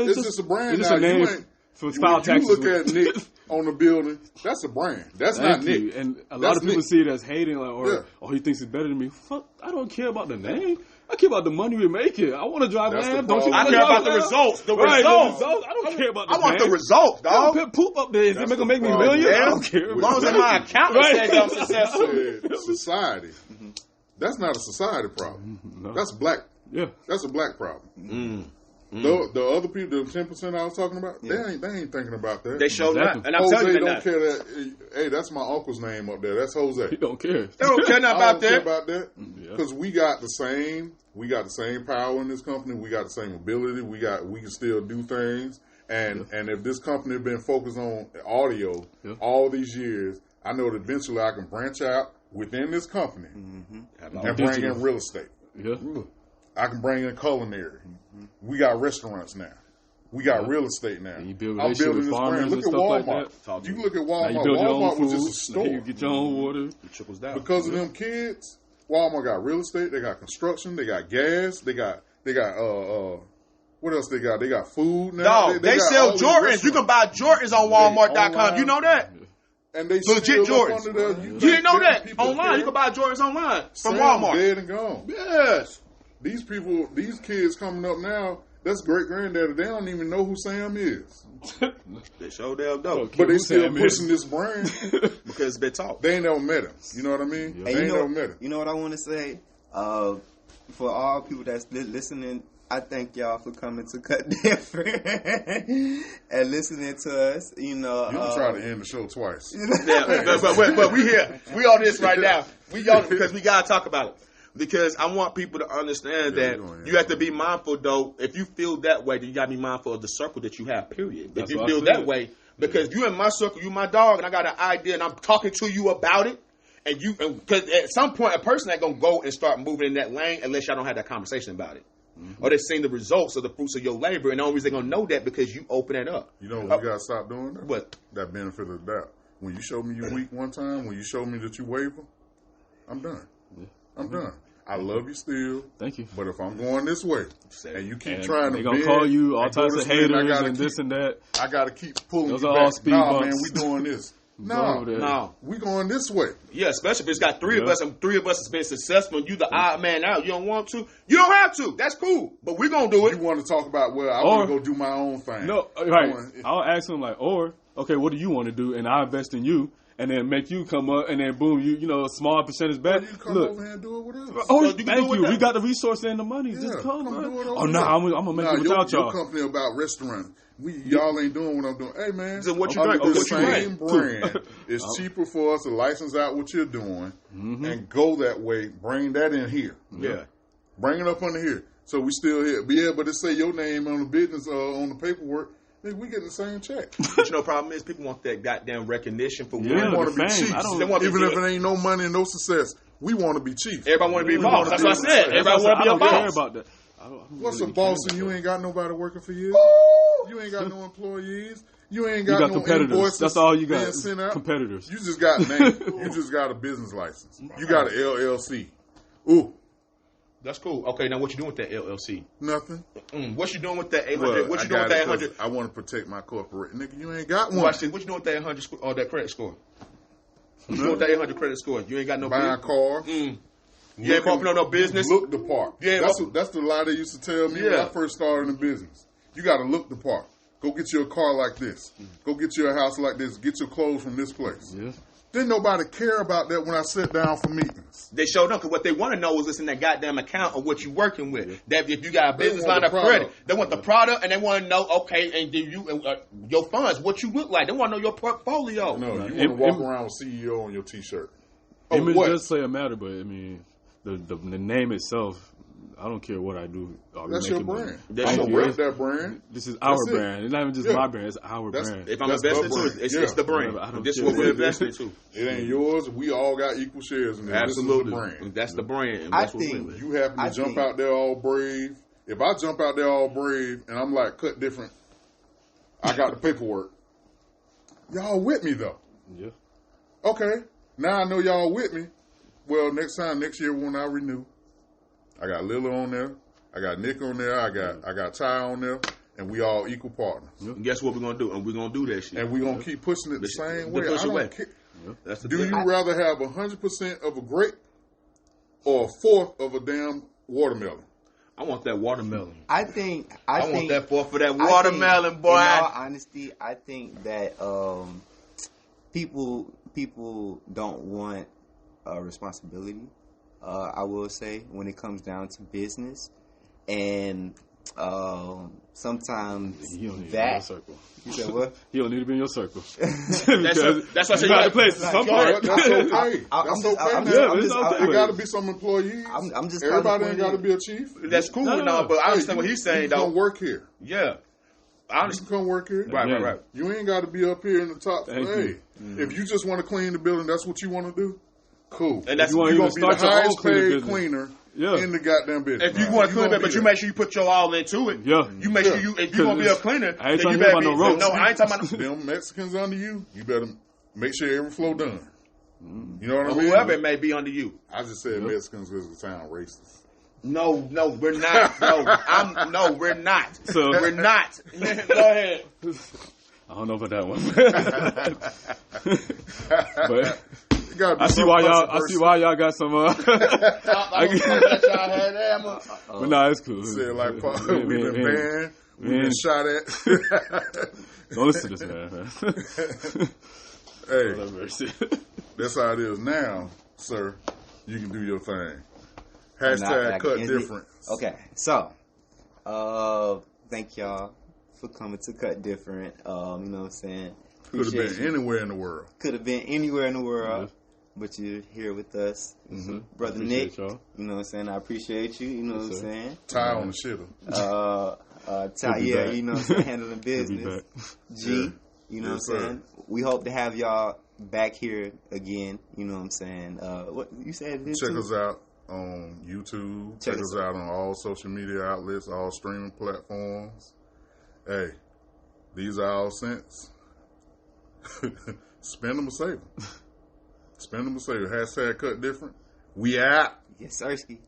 It's just a brand. It's just a name for style taxes. You look at Nick on the building, that's a brand. That's not Nick. And a lot of people see it as hating, or he thinks he's better than me. Fuck, I don't care about the name. I care about the money we make it. I want to drive land. Don't you? I care about the results. The results. I don't care about the I want the results, dog. Put poop up there. Is it going to make me millions? I don't care. As long as my accountant said I'm successful. Society. That's not a society problem. No. That's black. Yeah. That's a black problem. The other people, the 10% I was talking about, they ain't thinking about that. They showed up, and I'm Jose telling you don't care that. Hey, that's my uncle's name up there. That's Jose. He don't care. They don't care nothing about that. Care about that because we got the same. We got the same power in this company. We got the same ability. We can still do things. And if this company had been focused on audio all these years, I know that eventually I can branch out within this company and bring in real estate. Yeah. I can bring in culinary. We got restaurants now. We got real estate now. And you build I'm building this brand. Look at Walmart. Like you look at Walmart. you build Walmart was food, just a store. You get your own water. It trickles down. Because of them kids, Walmart got real estate. They got construction. They got gas. They got what else they got? They got food now. No, they sell Jordans. You can buy Jordans on Walmart.com. You know that? And they legit Jordans. You didn't know that? Online. You can buy Jordans online from Walmart. Dead and gone. Yes. These kids coming up now, that's great granddaddy. They don't even know who Sam is. They show damn dope. But they still pushing this brand because they talk. They ain't never met him. You know what I mean? Yeah. They ain't never met him. You know what I want to say? For all people that's listening, I thank y'all for coming to Cut Different and listening to us. You know, you can try to end the show twice. but we here. We on this right now. We on because we gotta talk about it. Because I want people to understand that you have to be mindful, though. If you feel that way, then you got to be mindful of the circle that you have, period. If you feel that way, because you in my circle, you my dog, and I got an idea, and I'm talking to you about it, and because at some point, a person ain't going to go and start moving in that lane unless y'all don't have that conversation about it. Or they've seen the results of the fruits of your labor, and the only reason they're going to know that because you open it up. You know what we got to stop doing? That? What? That benefit of the doubt. When you show me you weak one time, when you show me that you waver, I'm done. I'm done. I love you still. Thank you. But if I'm going this way, and you keep to trying to, they're gonna call you all types of haters and this and that. I gotta keep pulling Those you are back. all speed bumps. Man, we doing this. No, we going this way. Yeah, especially if it's got three of us, and three of us has been successful, and you the odd man out. You don't want to. You don't have to. That's cool. But we're gonna do it. You want to talk about I want to go do my own thing. No, right. I'll ask him okay, what do you want to do? And I'll invest in you. And then make you come up, and then boom, a small percentage back. You come over here and do it with us. Oh, thank you. We got the resource and the money. Just come. I'm gonna make it without y'all. Your company about restaurant. Y'all ain't doing what I'm doing. Hey man, so what you drink? The same brand. It's cheaper for us to license out what you're doing and go that way. Bring that in here. Yeah, bring it up under here. So we still here. Be able to say your name on the business on the paperwork. We get the same check. But the problem is people want that goddamn recognition for we want to be chiefs. Even if it ain't no money and no success, we want to be chiefs. Everybody want to be a boss. That's what I said. Everybody want to be a boss. Care about that. What's a boss and you ain't got nobody working for you? You ain't got no employees. You ain't got no competitors. Invoices. That's all you got. Sent out. Competitors. You just got name. You just got a business license. You got an LLC. Ooh. That's cool. Okay, now what you doing with that LLC? Nothing. What you doing with that 800? What you doing with that 800? I want to protect my corporate. Nigga, you ain't got one. Watch this. What you doing with that 800 or that credit score? What you doing with that 800 credit score? You ain't got no buying cars. You ain't bumping on no business. Look the part. That's the lie they used to tell me when I first started in the business. You got to look the part. Go get you a car like this. Go get you a house like this. Get your clothes from this place. Yeah. Didn't nobody care about that when I sat down for meetings. They showed up because what they want to know is what's in that goddamn account of what you're working with. That if you got a business line of credit, they want the product and they want to know, okay, and do you your funds, what you look like. They want to know your portfolio. No, you want to walk around with CEO on your T-shirt. Image does play a matter, but I mean, the name itself. I don't care what I do. That's your brand. I'm going to rep that brand. This is our brand. It's not even just my brand. It's our brand. If I'm investing into it, it's the brand. This is what we're investing into. It ain't yours. We all got equal shares in it. Absolutely. This is the brand. That's the brand. And I that's think you happen to jump out there all brave. If I jump out there all brave and I'm like cut different, I got the paperwork. Y'all with me though? Yeah. Okay. Now I know y'all with me. Well, next year when I renew, I got Lila on there. I got Nick on there. I got Ty on there. And we all equal partners. Yep. Guess what we're going to do? And we're going to do that shit. And we're going to keep pushing it the same way. I don't care. Yep. Do you rather have 100% of a grape or a fourth of a damn watermelon? I want that watermelon. I want that fourth for that watermelon, boy. In all honesty, I think that people don't want responsibility. I will say when it comes down to business, and Sometimes He don't need to be in that. your circle. You said what? He don't need to be in your circle. That's why I said you got to place at some point. That's okay. That's okay. It got to be some employees. I'm just Everybody ain't got to be a chief. That's cool and all, but I understand what he's saying, though. You can work here. Yeah. I You understand. can come work here. Right. You ain't got to be up here in the top. Thank Hey, you. if you just want to clean the building, that's what you want to do. Cool. And that's you're you gonna be start the your own highest cleaning paid business. cleaner Yeah. in the goddamn business. If you want to clean it, but you make sure you put your all into it. Yeah. You make sure you, if you're going to be a cleaner, I ain't then trying you to hear better about be, no ropes. no, I ain't talking about them Mexicans under you. You better make sure every flow done. You know what I mean? whoever it may be under you. I just said Mexicans because it sound racist. No, we're not. No, we're not. So- We're not. Go ahead. I don't know about that one. But It gotta be I see some why y'all. I controversy. see why y'all got some. I was hoping that y'all had that. But nah, it's cool. Said like Man, we've been man, banned, we've man. been shot at. Don't listen to this man. Hey, Have mercy. that's how it is now, sir. You can do your thing. Not Hashtag like cut it. different. Okay, so thank y'all for coming to Cut Different. You know what I'm saying? Could have Appreciate been anywhere in the world. Could have been anywhere in the world, Yeah. but you're here with us, brother Appreciate Nick. y'all. You know what I'm saying? I appreciate you. You know what I'm sir. saying? Tie on the shitter. Ty, be yeah, back. you know what I'm saying? Handling He'll be business. back. G, you know Yes, what I'm sir. saying? We hope to have y'all back here again. You know what I'm saying? What you said? Check us out on YouTube. Check us out on all social media outlets, all streaming platforms. Hey, these are all cents. Spend them or save them. Spend them or save them. Hashtag cut different. We out. Yes, Sirski.